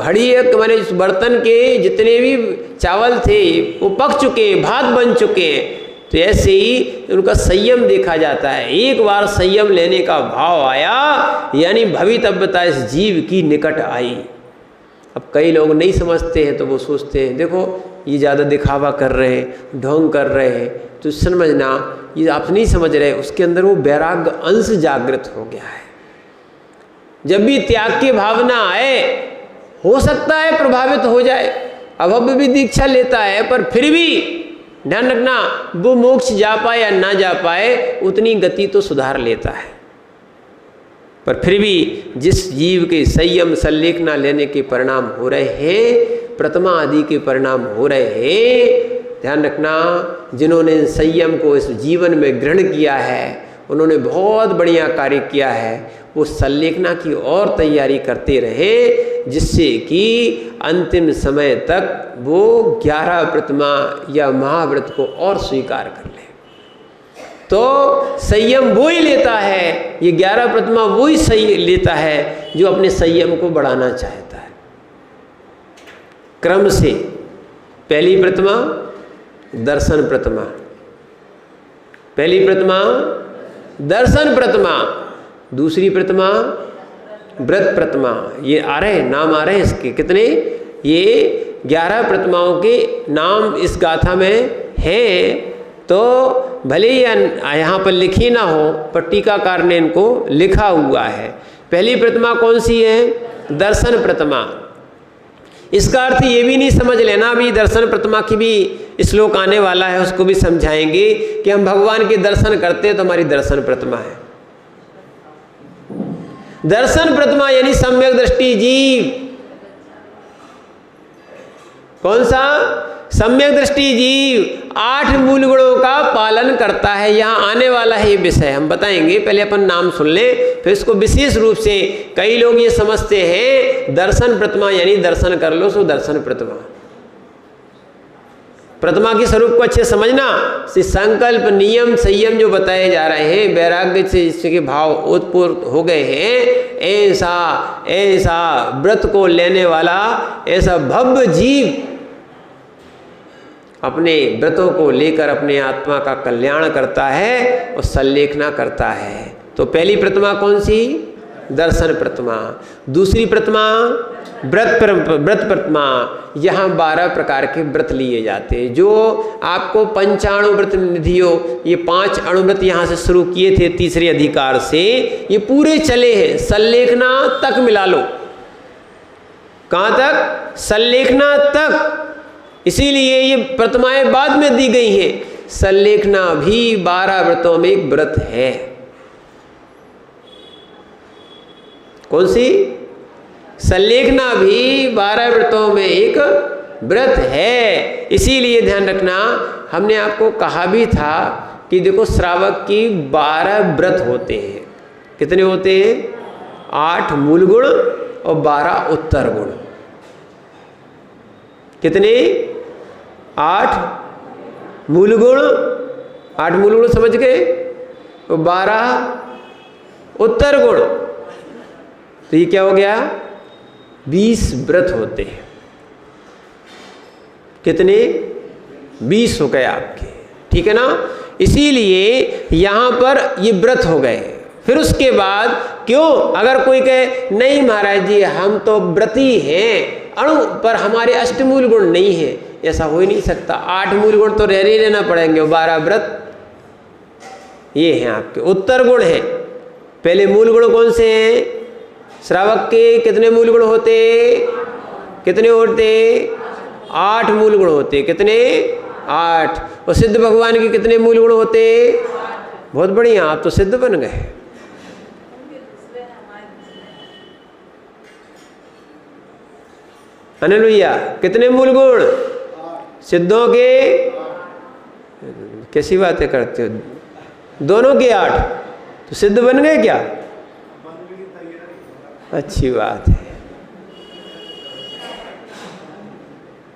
हड़िया माने बर्तन के जितने भी चावल थे वो पक चुके हैं, भात बन चुके हैं। तो ऐसे ही उनका संयम देखा जाता है। एक बार संयम लेने का भाव आया यानी भवितव्यता इस जीव की निकट आई। अब कई लोग नहीं समझते हैं तो वो सोचते हैं देखो ये ज़्यादा दिखावा कर रहे हैं, ढोंग कर रहे हैं, तो समझना ये आप नहीं समझ रहे, उसके अंदर वो वैराग्य अंश जागृत हो गया है। जब भी त्याग की भावना आए, हो सकता है प्रभावित हो जाए, अब भी दीक्षा लेता है, पर फिर भी ध्यान रखना वो मोक्ष जा पाए या ना जा पाए, उतनी गति तो सुधार लेता है। पर फिर भी जिस जीव के संयम संलेखना लेने के परिणाम हो रहे हैं, प्रतिमा आदि के परिणाम हो रहे हैं, ध्यान रखना जिन्होंने संयम को इस जीवन में ग्रहण किया है, उन्होंने बहुत बढ़िया कार्य किया है। वो संलेखना की और तैयारी करते रहे, जिससे कि अंतिम समय तक वो 11 प्रतिमा या महाव्रत को और स्वीकार कर ले। तो संयम वो ही लेता है, ये 11 प्रतिमा वो ही सही लेता है जो अपने संयम को बढ़ाना चाहता है। क्रम से पहली प्रतिमा दर्शन प्रतिमा, पहली प्रतिमा दर्शन प्रतिमा, दूसरी प्रतिमा व्रत प्रतिमा। ये आ रहे नाम आ रहे हैं इसके कितने, ये 11 प्रतिमाओं के नाम इस गाथा में हैं। तो भले ही यहाँ पर लिखी ना हो, पर टीकाकार ने इनको लिखा हुआ है। पहली प्रतिमा कौन सी है? दर्शन प्रतिमा। इसका अर्थ ये भी नहीं समझ लेना, अभी दर्शन प्रतिमा की भी श्लोक आने वाला है, उसको भी समझाएंगे कि हम भगवान के दर्शन करते हैं तो हमारी दर्शन प्रतिमा है। दर्शन प्रतिमा यानी सम्यक दृष्टि जीव। कौन सा? सम्यक दृष्टि जीव 8 मूल गुणों का पालन करता है। यहाँ आने वाला है ये विषय, हम बताएंगे, पहले अपन नाम सुन लें, फिर इसको विशेष रूप से कई लोग ये समझते हैं दर्शन प्रतिमा यानी दर्शन कर लो सो दर्शन प्रतिमा। प्रतिमा के स्वरूप को अच्छे समझना, संकल्प नियम संयम जो बताए जा रहे हैं, वैराग्य से इसके भाव उत्पूर्ण हो गए हैं, ऐसा ऐसा व्रत को लेने वाला ऐसा भव्य जीव अपने व्रतों को लेकर अपने आत्मा का कल्याण करता है और संलेखना करता है। तो पहली प्रतिमा कौन सी? दर्शन प्रतिमा। दूसरी प्रतिमा व्रत प्रतिमा। यहाँ 12 प्रकार के व्रत लिए जाते हैं, जो आपको पंचाणु व्रत निधियों, ये 5 अणुव्रत यहाँ से शुरू किए थे तीसरे अधिकार से, ये पूरे चले हैं, संलेखना तक मिला लो। कहाँ तक? संलेखना तक। इसीलिए ये प्रतिमाएं बाद में दी गई हैं। संलेखना भी 12 व्रतों में एक व्रत है। कौन सी? संलेखना भी 12 व्रतों में एक व्रत है। इसीलिए ध्यान रखना, हमने आपको कहा भी था कि देखो श्रावक की 12 व्रत होते हैं। कितने होते हैं? 8 मूल गुण और 12 उत्तर गुण। कितने? 8 मूल गुण, 8 मूल गुण समझ गए, और 12 उत्तर गुण। तो ये क्या हो गया? 20 व्रत होते हैं। कितने? 20 हो गए आपके, ठीक है ना। इसीलिए यहाँ पर ये व्रत हो गए। फिर उसके बाद क्यों, अगर कोई कहे नहीं महाराज जी हम तो व्रती हैं अणु पर हमारे अष्टमूल गुण नहीं है, ऐसा हो ही नहीं सकता। 8 मूल गुण तो रह लेना पड़ेंगे, 12 व्रत ये हैं आपके। उत्तर गुण है। पहले मूल गुण कौन से हैं? श्रावक के कितने मूल गुण होते? कितने होते? 8 मूल गुण होते। कितने? 8। और सिद्ध भगवान के कितने मूल गुण होते? बहुत बढ़िया, आप तो सिद्ध बन गए। अनिल भैया कितने मूल गुण? सिद्धों के कैसी बातें करते हो? दोनों के 8, तो सिद्ध बन गए क्या? अच्छी बात है।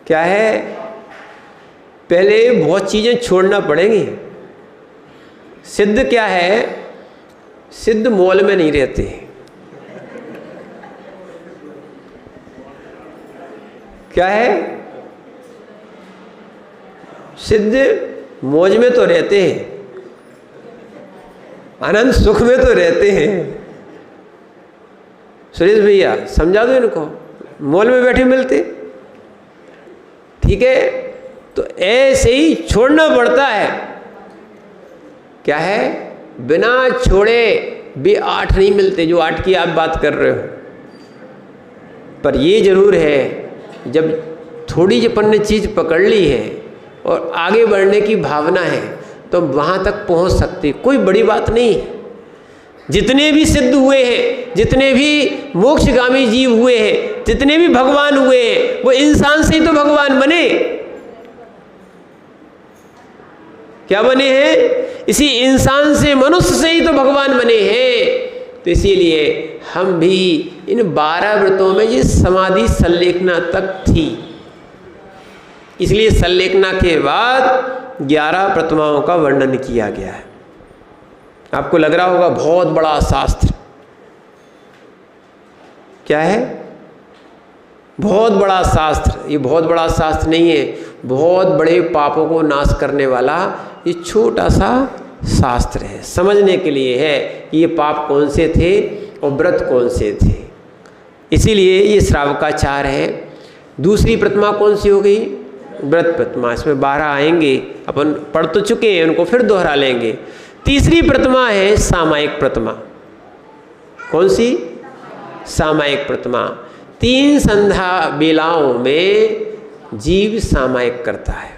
क्या है? पहले बहुत चीजें छोड़ना पड़ेंगी। सिद्ध क्या है? सिद्ध मॉल में नहीं रहते। क्या है? सिद्ध मौज में तो रहते हैं, आनंद सुख में तो रहते हैं। सुरेश भैया समझा दो इनको, मॉल में बैठे मिलते, ठीक है। तो ऐसे ही छोड़ना पड़ता है। क्या है? बिना छोड़े भी 8 नहीं मिलते, जो 8 की आप बात कर रहे हो। पर ये जरूर है, जब थोड़ी जो अपन ने चीज़ पकड़ ली है और आगे बढ़ने की भावना है तो वहाँ तक पहुँच सकती, कोई बड़ी बात नहीं है। जितने भी सिद्ध हुए हैं, जितने भी मोक्षगामी जीव हुए हैं, जितने भी भगवान हुए हैं, वो इंसान से ही तो भगवान बने। क्या बने हैं? इसी इंसान से, मनुष्य से ही तो भगवान बने हैं। तो इसीलिए हम भी इन 12 व्रतों में ये समाधि संलेखना तक थी। इसलिए संलेखना के बाद 11 प्रतिमाओं का वर्णन किया गया है। आपको लग रहा होगा बहुत बड़ा शास्त्र। क्या है? बहुत बड़ा शास्त्र। ये बहुत बड़ा शास्त्र नहीं है, बहुत बड़े पापों को नाश करने वाला ये छोटा सा शास्त्र है। समझने के लिए है कि ये पाप कौन से थे और व्रत कौन से थे। इसीलिए ये श्रावकाचार है। दूसरी प्रतिमा कौन सी हो गई? व्रत प्रतिमा। इसमें 12 आएंगे, अपन पढ़ तो चुके हैं, उनको फिर दोहरा लेंगे। तीसरी प्रतिमा है सामायिक प्रतिमा। कौन सी? सामायिक प्रतिमा। 3 संध्या बेलाओं में जीव सामायिक करता है।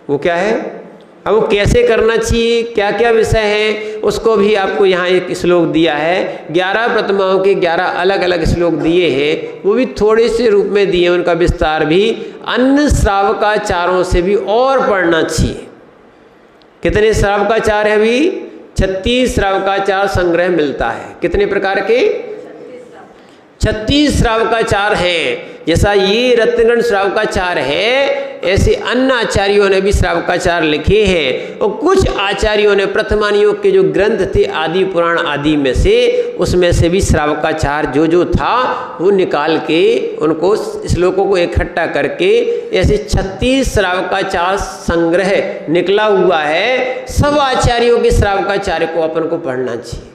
वो क्या है? अब वो कैसे करना चाहिए, क्या क्या विषय है, उसको भी आपको यहाँ एक श्लोक दिया है। 11 प्रतिमाओं के 11 अलग अलग श्लोक दिए हैं, वो भी थोड़े से रूप में दिए, उनका विस्तार भी अन्य श्रावकाचारों से भी और पढ़ना चाहिए। कितने श्रावकाचार है? अभी 36 श्रावकाचार संग्रह मिलता है। कितने प्रकार के? 36 श्रावकाचार हैं। जैसा ये रत्नगण श्रावकाचार है, ऐसे अन्य आचार्यों ने भी श्रावकाचार लिखे हैं। और कुछ आचार्यों ने प्रथमान योग के जो ग्रंथ थे आदि पुराण आदि में से, उसमें से भी श्रावकाचार जो था वो निकाल के उनको श्लोकों को इकट्ठा करके ऐसे 36 श्रावकाचार संग्रह निकला हुआ है। सब आचार्यों के श्रावकाचार्य को अपन को पढ़ना चाहिए।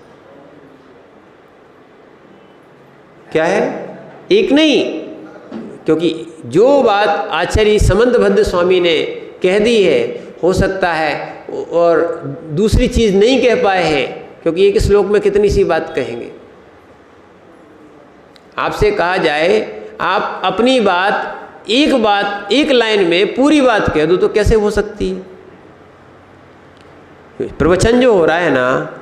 क्या है? एक नहीं, क्योंकि जो बात आचार्य समंतभद्र स्वामी ने कह दी है, हो सकता है और दूसरी चीज़ नहीं कह पाए हैं, क्योंकि एक श्लोक में कितनी सी बात कहेंगे। आपसे कहा जाए आप अपनी बात एक लाइन में पूरी बात कह दो तो कैसे हो सकती है? प्रवचन जो हो रहा है ना,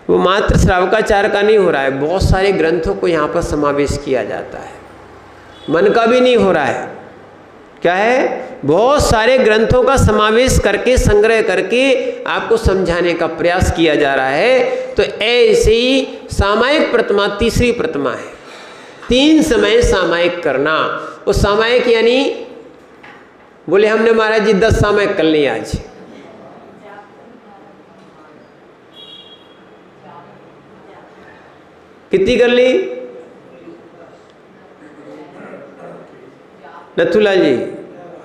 वो मात्र श्रावकाचार का नहीं हो रहा है, बहुत सारे ग्रंथों को यहाँ पर समावेश किया जाता है। मन का भी नहीं हो रहा है। क्या है? बहुत सारे ग्रंथों का समावेश करके, संग्रह करके आपको समझाने का प्रयास किया जा रहा है। तो ऐसे ही सामायिक प्रतिमा तीसरी प्रतिमा है। 3 समय सामायिक करना। वो सामायिक यानी बोले हमने महाराज जी 10 सामायिक कर लिए आज। कितनी कर ली? नथुला जी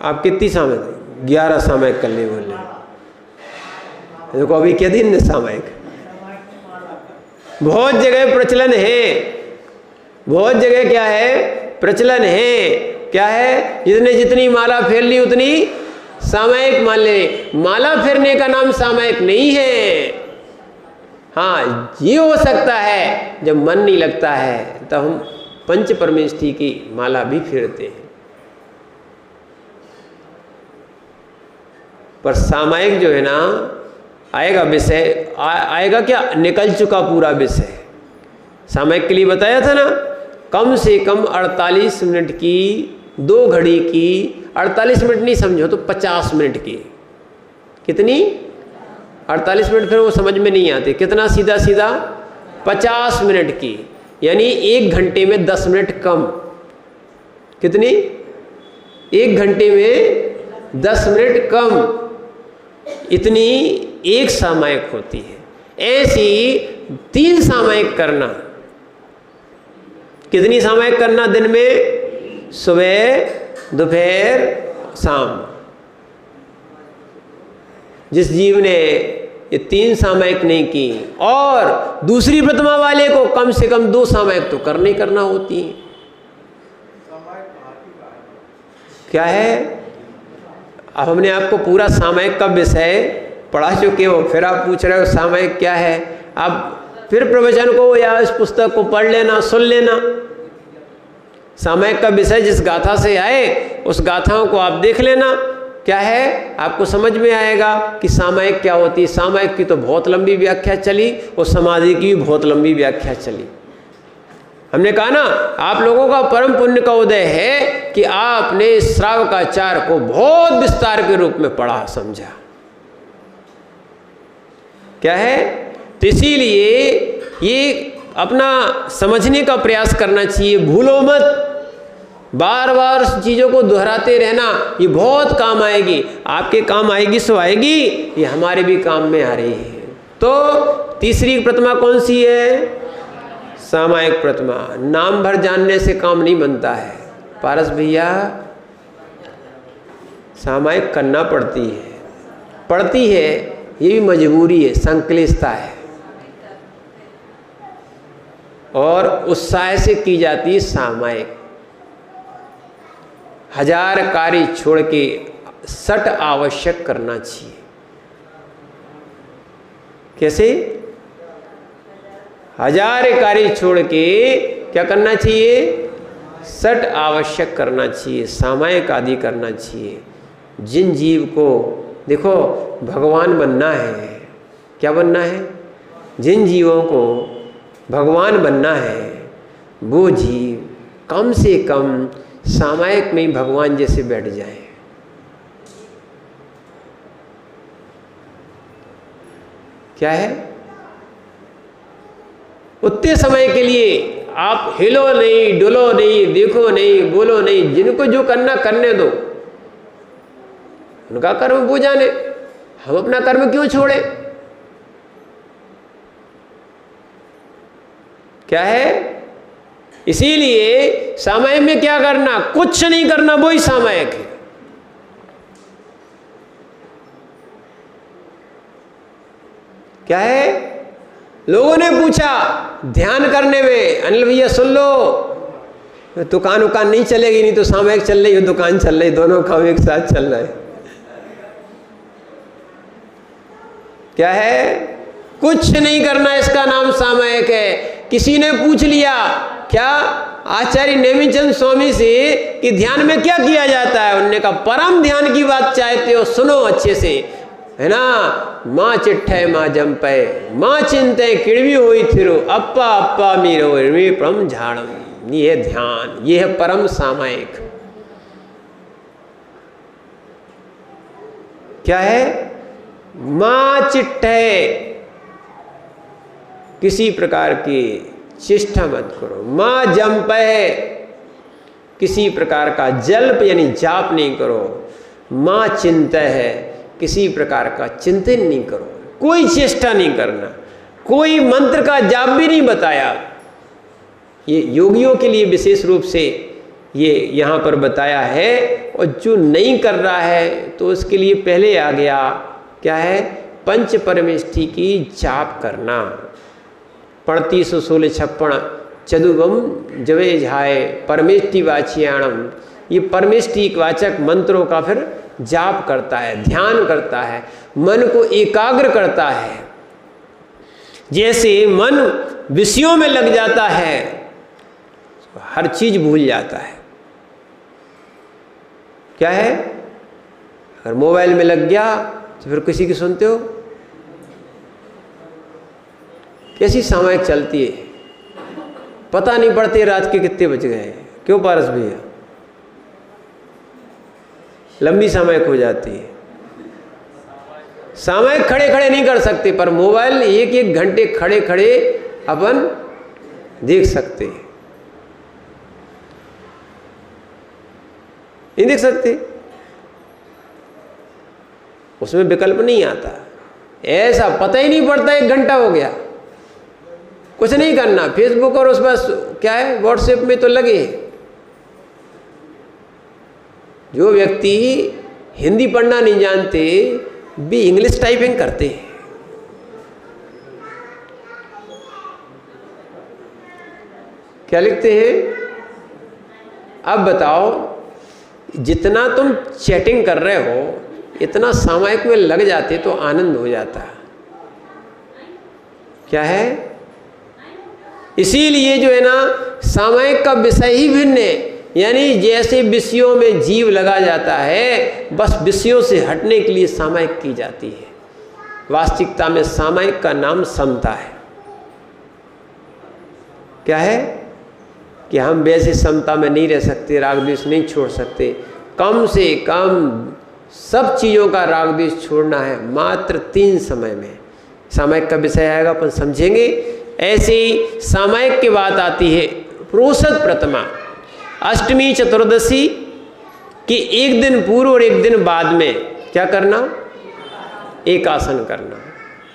आप कितनी सामायिक? 11 सामायिक कर ली बोले। देखो अभी क्या दिन सामायिक बहुत जगह प्रचलन है, बहुत जगह क्या है? प्रचलन है। क्या है? जितने जितनी माला फेर ली उतनी सामायिक मान ले। माला फेरने का नाम सामायिक नहीं है। हाँ, ये हो सकता है जब मन नहीं लगता है तब हम पंच परमेष्ठी की माला भी फेरते हैं। पर सामायिक जो है ना, आएगा विषय आएगा क्या? निकल चुका पूरा विषय। सामायिक के लिए बताया था ना, कम से कम 48 मिनट की, 2 घड़ी की, 48 मिनट नहीं समझो तो 50 मिनट की। कितनी? 48 मिनट फिर वो समझ में नहीं आती। कितना? सीधा सीधा 50 मिनट की, यानी 1 घंटे में 10 मिनट कम। कितनी? 1 घंटे में 10 मिनट कम। इतनी एक सामायिक होती है। ऐसी 3 सामायिक करना। कितनी सामायिक करना दिन में? सुबह, दोपहर, शाम। जिस जीव ने ये 3 सामायिक नहीं की और दूसरी प्रतिमा वाले को कम से कम 2 सामायिक तो करना ही करना होती है। क्या है? अब हमने आपको पूरा सामयिक का विषय पढ़ा चुके हो, फिर आप पूछ रहे हो सामयिक क्या है। आप फिर प्रवचन को या इस पुस्तक को पढ़ लेना, सुन लेना। सामयिक का विषय जिस गाथा से आए उस गाथाओं को आप देख लेना, क्या है आपको समझ में आएगा कि सामयिक क्या होती है। सामयिक की तो बहुत लंबी व्याख्या चली और समाधि की भी बहुत लंबी व्याख्या चली। हमने कहा ना, आप लोगों का परम पुण्य का उदय है कि आपने श्रावकाचार को बहुत विस्तार के रूप में पढ़ा समझा, क्या है। तो इसीलिए ये अपना समझने का प्रयास करना चाहिए, भूलो मत। बार बार चीज़ों को दोहराते रहना, ये बहुत काम आएगी, आपके काम आएगी सो आएगी, ये हमारे भी काम में आ रही है। तो तीसरी प्रतिमा कौन सी है? सामयिक प्रतिमा। नाम भर जानने से काम नहीं बनता है पारस भैया, सामयिक करना पड़ती है, ये भी मजबूरी है, संक्लिष्टता है और उत्साह से की जाती है सामयिक। 1000 कार्य छोड़ के सट आवश्यक करना चाहिए। कैसे? 1000 कार्य छोड़ के क्या करना चाहिए? सट आवश्यक करना चाहिए, सामयिक आदि करना चाहिए। जिन जीव को देखो भगवान बनना है, क्या बनना है? जिन जीवों को भगवान बनना है वो जीव कम से कम सामयिक में ही भगवान जैसे बैठ जाए। क्या है? उतने समय के लिए आप हिलो नहीं, डुलो नहीं, देखो नहीं, बोलो नहीं, जिनको जो करना करने दो, उनका कर्म वो जाने, हम अपना कर्म क्यों छोड़े? क्या है? इसीलिए सामयिक में क्या करना? कुछ नहीं करना, वही सामयिक है। क्या है? लोगों ने पूछा ध्यान करने में, अनिल भैया सुन लो, दुकान नहीं चलेगी, नहीं तो सामयिक चल रही है, दुकान चल रही, दोनों काम एक साथ चल रहा है। क्या है? कुछ नहीं करना, इसका नाम सामयिक है। किसी ने पूछ लिया क्या आचार्य नेमिचंद स्वामी से कि ध्यान में क्या किया जाता है? उन्होंने कहा परम ध्यान की बात चाहते हो सुनो अच्छे से, है ना। माँ चिट्ठे माँ जंपे माँ चिंते किड़वी हुई थिरो अप्पा अप्पा मीरो परम झाड़म। ये है ध्यान, ये है परम सामयिक। क्या है? माँ चिट्ठे, किसी प्रकार की चेष्टा मत करो। माँ जंपे, किसी प्रकार का जल्प यानी जाप नहीं करो। माँ चिंता है, किसी प्रकार का चिंतन नहीं करो, कोई चेष्टा नहीं करना, कोई मंत्र का जाप भी नहीं बताया। ये योगियों के लिए विशेष रूप से ये यहाँ पर बताया है। और जो नहीं कर रहा है तो उसके लिए पहले आ गया क्या है? पंच परमेष्टि की जाप करना। पढ़ती सो 1656 चतुबम जवे झाए परमेष्टि वाचियाणम। ये परमेष्टि वाचक मंत्रों का फिर जाप करता है, ध्यान करता है, मन को एकाग्र करता है। जैसे मन विषयों में लग जाता है हर चीज भूल जाता है। क्या है? अगर मोबाइल में लग गया तो फिर किसी की सुनते हो? कैसी सामयिक चलती है, पता नहीं पड़ती रात के कितने बज गए। क्यों पारस भैया? लंबी सामयिक हो जाती है। सामयिक खड़े खड़े नहीं कर सकते, पर मोबाइल एक एक घंटे खड़े खड़े अपन देख सकते हैं। नहीं देख सकते, उसमें विकल्प नहीं आता। ऐसा पता ही नहीं पड़ता 1 घंटा हो गया। कुछ नहीं करना, फेसबुक और उस पर क्या है व्हाट्सएप में तो लगे। जो व्यक्ति हिंदी पढ़ना नहीं जानते भी इंग्लिश टाइपिंग करते हैं। क्या लिखते हैं? अब बताओ, जितना तुम चैटिंग कर रहे हो इतना सामायिक में लग जाते तो आनंद हो जाता। क्या है? इसीलिए जो है ना सामायिक का विषय ही भिन्न है। यानी जैसे विषयों में जीव लगा जाता है, बस विषयों से हटने के लिए सामायिक की जाती है। वास्तविकता में सामायिक का नाम समता है। क्या है कि हम वैसे समता में नहीं रह सकते, राग द्वेष नहीं छोड़ सकते। कम से कम सब चीज़ों का राग द्वेष छोड़ना है मात्र 3 समय में। सामायिक का विषय आएगा, अपन समझेंगे। ऐसे ही सामायिक की बात आती है प्रोषद प्रथमा, अष्टमी चतुर्दशी कि एक दिन पूर्व और एक दिन बाद में क्या करना? एक आसन करना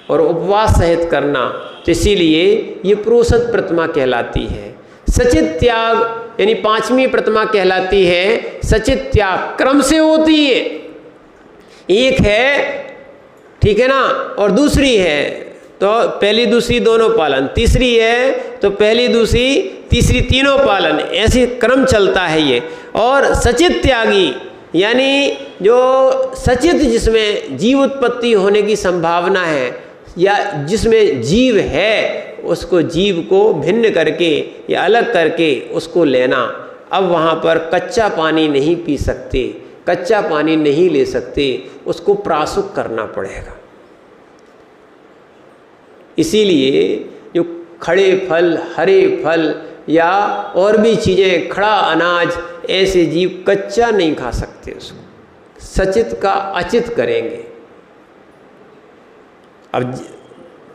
और उपवास सहित करना। तो इसीलिए ये प्रोषद प्रतिमा कहलाती है। सचित त्याग यानी 5वीं प्रतिमा कहलाती है सचित त्याग। क्रम से होती है, एक है, ठीक है ना, और दूसरी है तो पहली दूसरी दोनों पालन, तीसरी है तो पहली दूसरी तीसरी तीनों पालन, ऐसे क्रम चलता है ये। और सचित त्यागी यानी जो सचित जिसमें जीव उत्पत्ति होने की संभावना है या जिसमें जीव है, उसको जीव को भिन्न करके या अलग करके उसको लेना। अब वहाँ पर कच्चा पानी नहीं पी सकते, कच्चा पानी नहीं ले सकते, उसको प्रासुक करना पड़ेगा। इसीलिए जो खड़े फल, हरे फल या और भी चीज़ें, खड़ा अनाज, ऐसे जीव कच्चा नहीं खा सकते, उसको सचित का अचित करेंगे। अब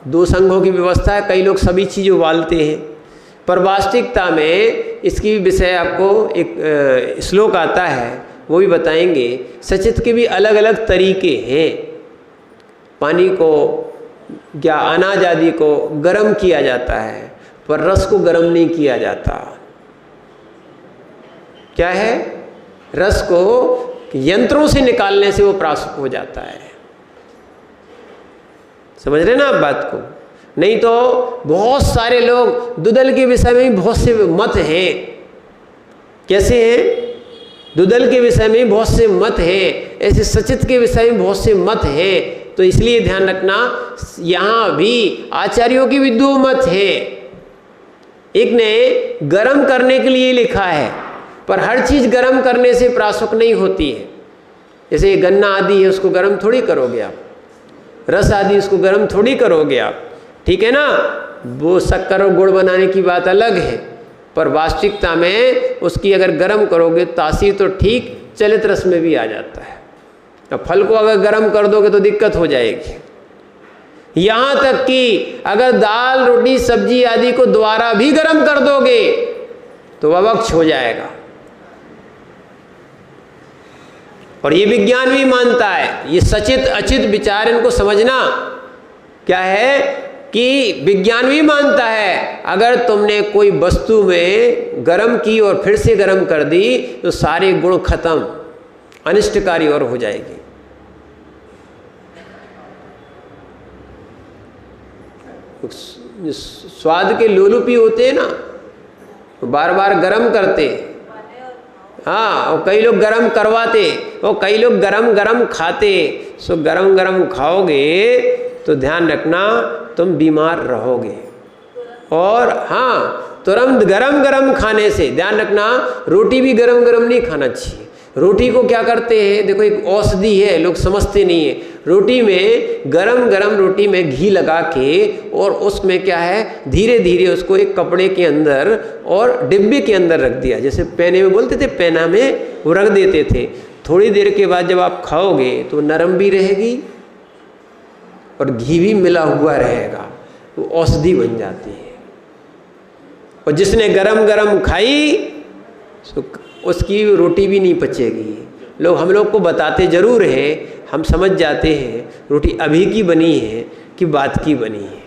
2 संघों की व्यवस्था है, कई लोग सभी चीज़ उबालते हैं, पर वास्तविकता में इसकी विषय आपको एक श्लोक आता है, वो भी बताएंगे। सचित के भी अलग अलग तरीके हैं। पानी को या अनाज आदि को गर्म किया जाता है, पर रस को गर्म नहीं किया जाता। क्या है? रस को यंत्रों से निकालने से वो प्रासुक हो जाता है। समझ रहे ना आप बात को? नहीं तो बहुत सारे लोग दुदल के विषय में भी बहुत से मत हैं। कैसे हैं? दुदल के विषय में बहुत से मत हैं, ऐसे सचित के विषय में बहुत से मत हैं। तो इसलिए ध्यान रखना, यहाँ भी आचार्यों की भी 2 मत हैं। एक ने गर्म करने के लिए लिखा है, पर हर चीज़ गर्म करने से प्रासुक नहीं होती है। जैसे गन्ना आदि है, उसको गर्म थोड़ी करोगे आप, रस आदि उसको गर्म थोड़ी करोगे आप, ठीक है ना। वो शक्कर और गुड़ बनाने की बात अलग है, पर वास्तविकता में उसकी अगर गर्म करोगे तासीर तो ठीक चलित रस में भी आ जाता है। अब फल को अगर गर्म कर दोगे तो दिक्कत हो जाएगी। यहाँ तक कि अगर दाल, रोटी, सब्जी आदि को दोबारा भी गर्म कर दोगे तो अवक्ष हो जाएगा। और ये विज्ञान भी मानता है। ये सचित अचित विचार, इनको समझना क्या है कि विज्ञान भी मानता है अगर तुमने कोई वस्तु में गर्म की और फिर से गर्म कर दी तो सारे गुण खत्म, अनिष्टकारी और हो जाएगी। स्वाद के लोलुपी होते हैं ना, बार बार गर्म करते, हाँ, और कई लोग गरम करवाते और कई लोग गरम गरम खाते। सो गरम गरम खाओगे तो ध्यान रखना तुम बीमार रहोगे। और हाँ, तुरंत गरम गरम खाने से ध्यान रखना, रोटी भी गरम गरम नहीं खाना चाहिए। रोटी को क्या करते हैं, देखो एक औषधि है, लोग समझते नहीं है। रोटी में गरम गरम रोटी में घी लगा के और उसमें क्या है, धीरे धीरे उसको एक कपड़े के अंदर और डिब्बे के अंदर रख दिया। जैसे पैने में बोलते थे, पैना में वो रख देते थे। थोड़ी देर के बाद जब आप खाओगे तो नरम भी रहेगी और घी भी मिला हुआ रहेगा, वो औषधि बन जाती है। और जिसने गरम गरम खाई तो उसकी रोटी भी नहीं पचेगी। लोग हम लोग को बताते जरूर हैं, हम समझ जाते हैं रोटी अभी की बनी है कि बाद की बनी है।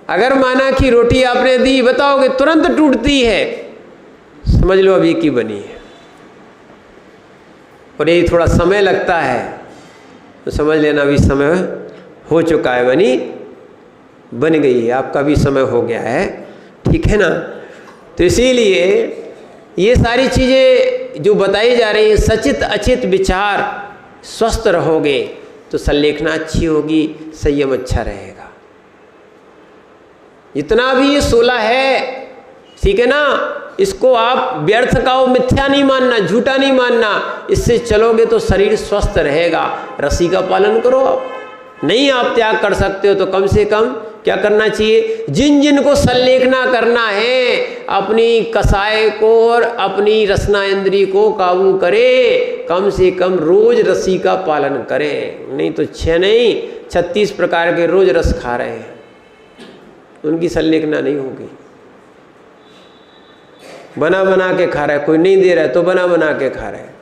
अगर माना कि रोटी आपने दी, बताओगे तुरंत टूटती है, समझ लो अभी की बनी है। और यही थोड़ा समय लगता है तो समझ लेना अभी समय हो चुका है, बन गई है, आपका भी समय हो गया है, ठीक है ना। तो इसीलिए ये सारी चीज़ें जो बताई जा रही है सचित अचित विचार, स्वस्थ रहोगे तो संलेखना अच्छी होगी, संयम अच्छा रहेगा। इतना भी ये 16 है, ठीक है ना, इसको आप व्यर्थ का मिथ्या नहीं मानना, झूठा नहीं मानना, इससे चलोगे तो शरीर स्वस्थ रहेगा। रस्सी का पालन करो। आप नहीं आप त्याग कर सकते हो तो कम से कम क्या करना चाहिए, जिन जिन को संलेखना करना है अपनी कसाय को और अपनी रसना इंद्री को काबू करें, कम से कम रोज रस्सी का पालन करें। नहीं तो 6 नहीं 36 प्रकार के रोज रस खा रहे हैं, उनकी संलेखना नहीं होगी। बना बना के खा रहा है, कोई नहीं दे रहा है तो बना बना के खा रहा है,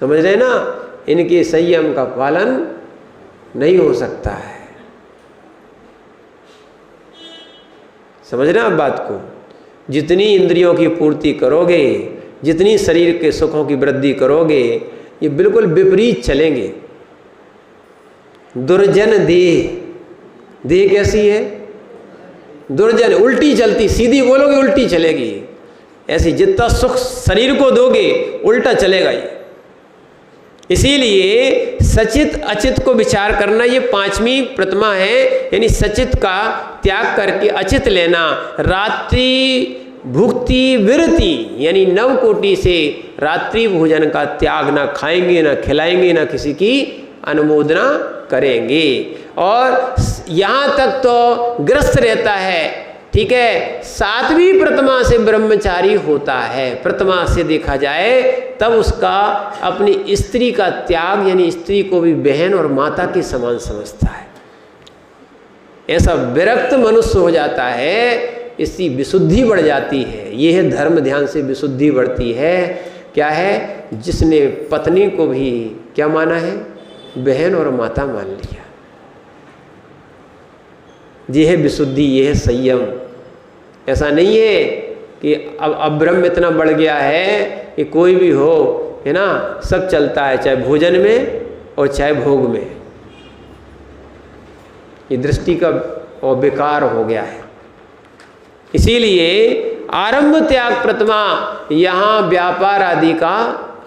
समझ रहे ना। इनके संयम का पालन नहीं हो सकता है, समझ रहे हैं आप बात को। जितनी इंद्रियों की पूर्ति करोगे, जितनी शरीर के सुखों की वृद्धि करोगे, ये बिल्कुल विपरीत चलेंगे। दुर्जन देह, देह कैसी है, दुर्जन, उल्टी चलती, सीधी बोलोगे उल्टी चलेगी। ऐसी जितना सुख शरीर को दोगे उल्टा चलेगा ये। इसीलिए सचित अचित को विचार करना, ये 5वीं प्रतिमा है, यानी सचित का त्याग करके अचित लेना। रात्रि भुक्ति विरति, यानी 9 कोटि से रात्रि भोजन का त्याग, ना खाएंगे ना खिलाएंगे ना किसी की अनुमोदना करेंगे। और यहाँ तक तो ग्रस्त रहता है, ठीक है। 7वीं प्रतिमा से ब्रह्मचारी होता है। प्रतिमा से देखा जाए तब उसका अपनी स्त्री का त्याग, यानी स्त्री को भी बहन और माता के समान समझता है। ऐसा विरक्त मनुष्य हो जाता है, इसकी विशुद्धि बढ़ जाती है। यह है धर्म ध्यान से विशुद्धि बढ़ती है। क्या है, जिसने पत्नी को भी क्या माना है, बहन और माता मान लिया। यह है विशुद्धि, यह है संयम। ऐसा नहीं है कि अब ब्रह्म इतना बढ़ गया है कि कोई भी हो, है ना, सब चलता है, चाहे भोजन में और चाहे भोग में। ये दृष्टि का और बेकार हो गया है। इसीलिए आरंभ त्याग प्रतिमा यहाँ व्यापार आदि का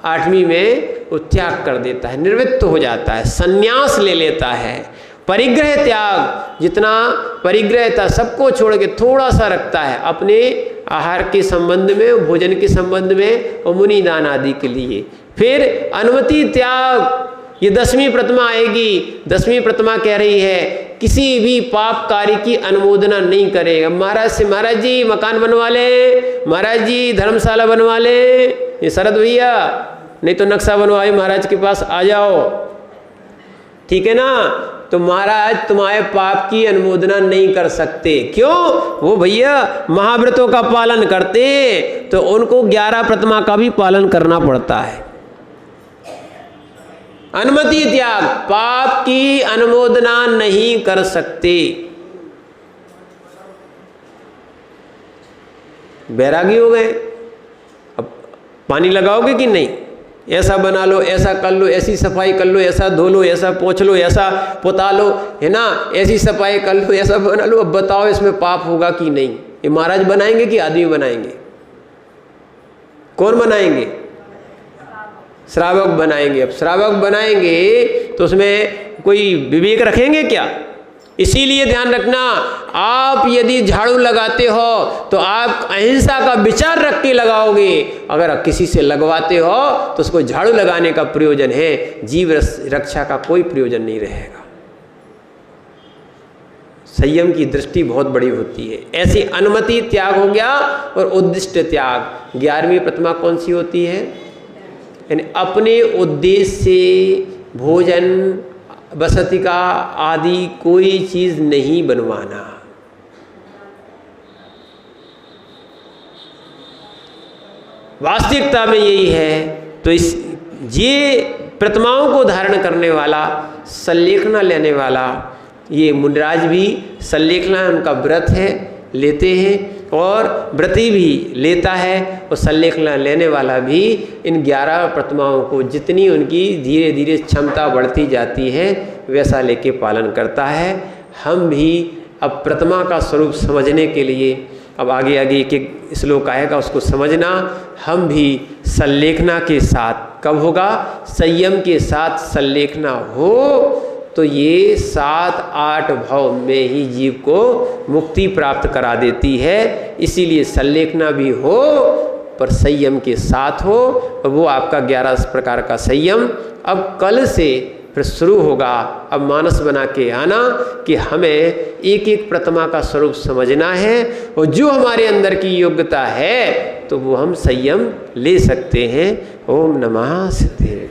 8वीं में वो त्याग कर देता है, निवृत्त हो जाता है, संन्यास ले लेता है। परिग्रह त्याग, जितना परिग्रह था सबको छोड़ के थोड़ा सा रखता है अपने आहार के संबंध में, भोजन के संबंध में और मुनि दान आदि के लिए। फिर अनुमति त्याग, ये 10वीं प्रतिमा आएगी। 10वीं प्रतिमा कह रही है किसी भी पाप कार्य की अनुमोदना नहीं करेगा। महाराज से, महाराज जी मकान बनवा ले, महाराज जी धर्मशाला बनवा ले, ये शरद भैया, नहीं तो नक्शा बनवाए महाराज के पास आ जाओ, ठीक है ना। तो महाराज तुम्हारे पाप की अनुमोदना नहीं कर सकते। क्यों? वो भैया महाव्रतों का पालन करते, तो उनको 11 प्रतिमा का भी पालन करना पड़ता है। अनुमति त्याग, पाप की अनुमोदना नहीं कर सकते। बैरागी हो गए, अब पानी लगाओगे कि नहीं, ऐसा बना लो, ऐसा कर लो, ऐसी सफाई कर लो, ऐसा धो लो, ऐसा पोंछ लो, ऐसा पुता लो, है ना, ऐसी सफाई कर लो, ऐसा बना लो। अब बताओ इसमें पाप होगा कि नहीं? ये महाराज बनाएंगे कि आदमी बनाएंगे? कौन बनाएंगे? श्रावक बनाएंगे। अब श्रावक बनाएंगे तो उसमें कोई विवेक रखेंगे क्या? इसीलिए ध्यान रखना, आप यदि झाड़ू लगाते हो तो आप अहिंसा का विचार रख के लगाओगे। अगर किसी से लगवाते हो तो उसको झाड़ू लगाने का प्रयोजन है, जीव रक्षा का कोई प्रयोजन नहीं रहेगा। संयम की दृष्टि बहुत बड़ी होती है। ऐसी अनुमति त्याग हो गया और उद्दिष्ट त्याग। 11वीं प्रतिमा कौन सी होती है? यानी अपने उद्देश्य से भोजन बसति का आदि कोई चीज नहीं बनवाना। वास्तविकता में यही है। तो ये प्रतिमाओं को धारण करने वाला, संलेखना लेने वाला, ये मुनिराज भी संलेखना उनका व्रत है, लेते हैं, और व्रती भी लेता है, और संलेखना लेने वाला भी इन 11 प्रतिमाओं को जितनी उनकी धीरे धीरे क्षमता बढ़ती जाती है वैसा लेके पालन करता है। हम भी अब प्रतिमा का स्वरूप समझने के लिए अब आगे आगे एक एक श्लोक आएगा, उसको समझना। हम भी संलेखना के साथ, कब होगा? संयम के साथ संलेखना हो तो ये 7-8 भाव में ही जीव को मुक्ति प्राप्त करा देती है। इसीलिए संलेखना भी हो पर संयम के साथ हो, और वो आपका 11 प्रकार का संयम अब कल से फिर शुरू होगा। अब मानस बना के आना कि हमें एक एक प्रतिमा का स्वरूप समझना है, और जो हमारे अंदर की योग्यता है तो वो हम संयम ले सकते हैं। ओम नमः सिद्धे।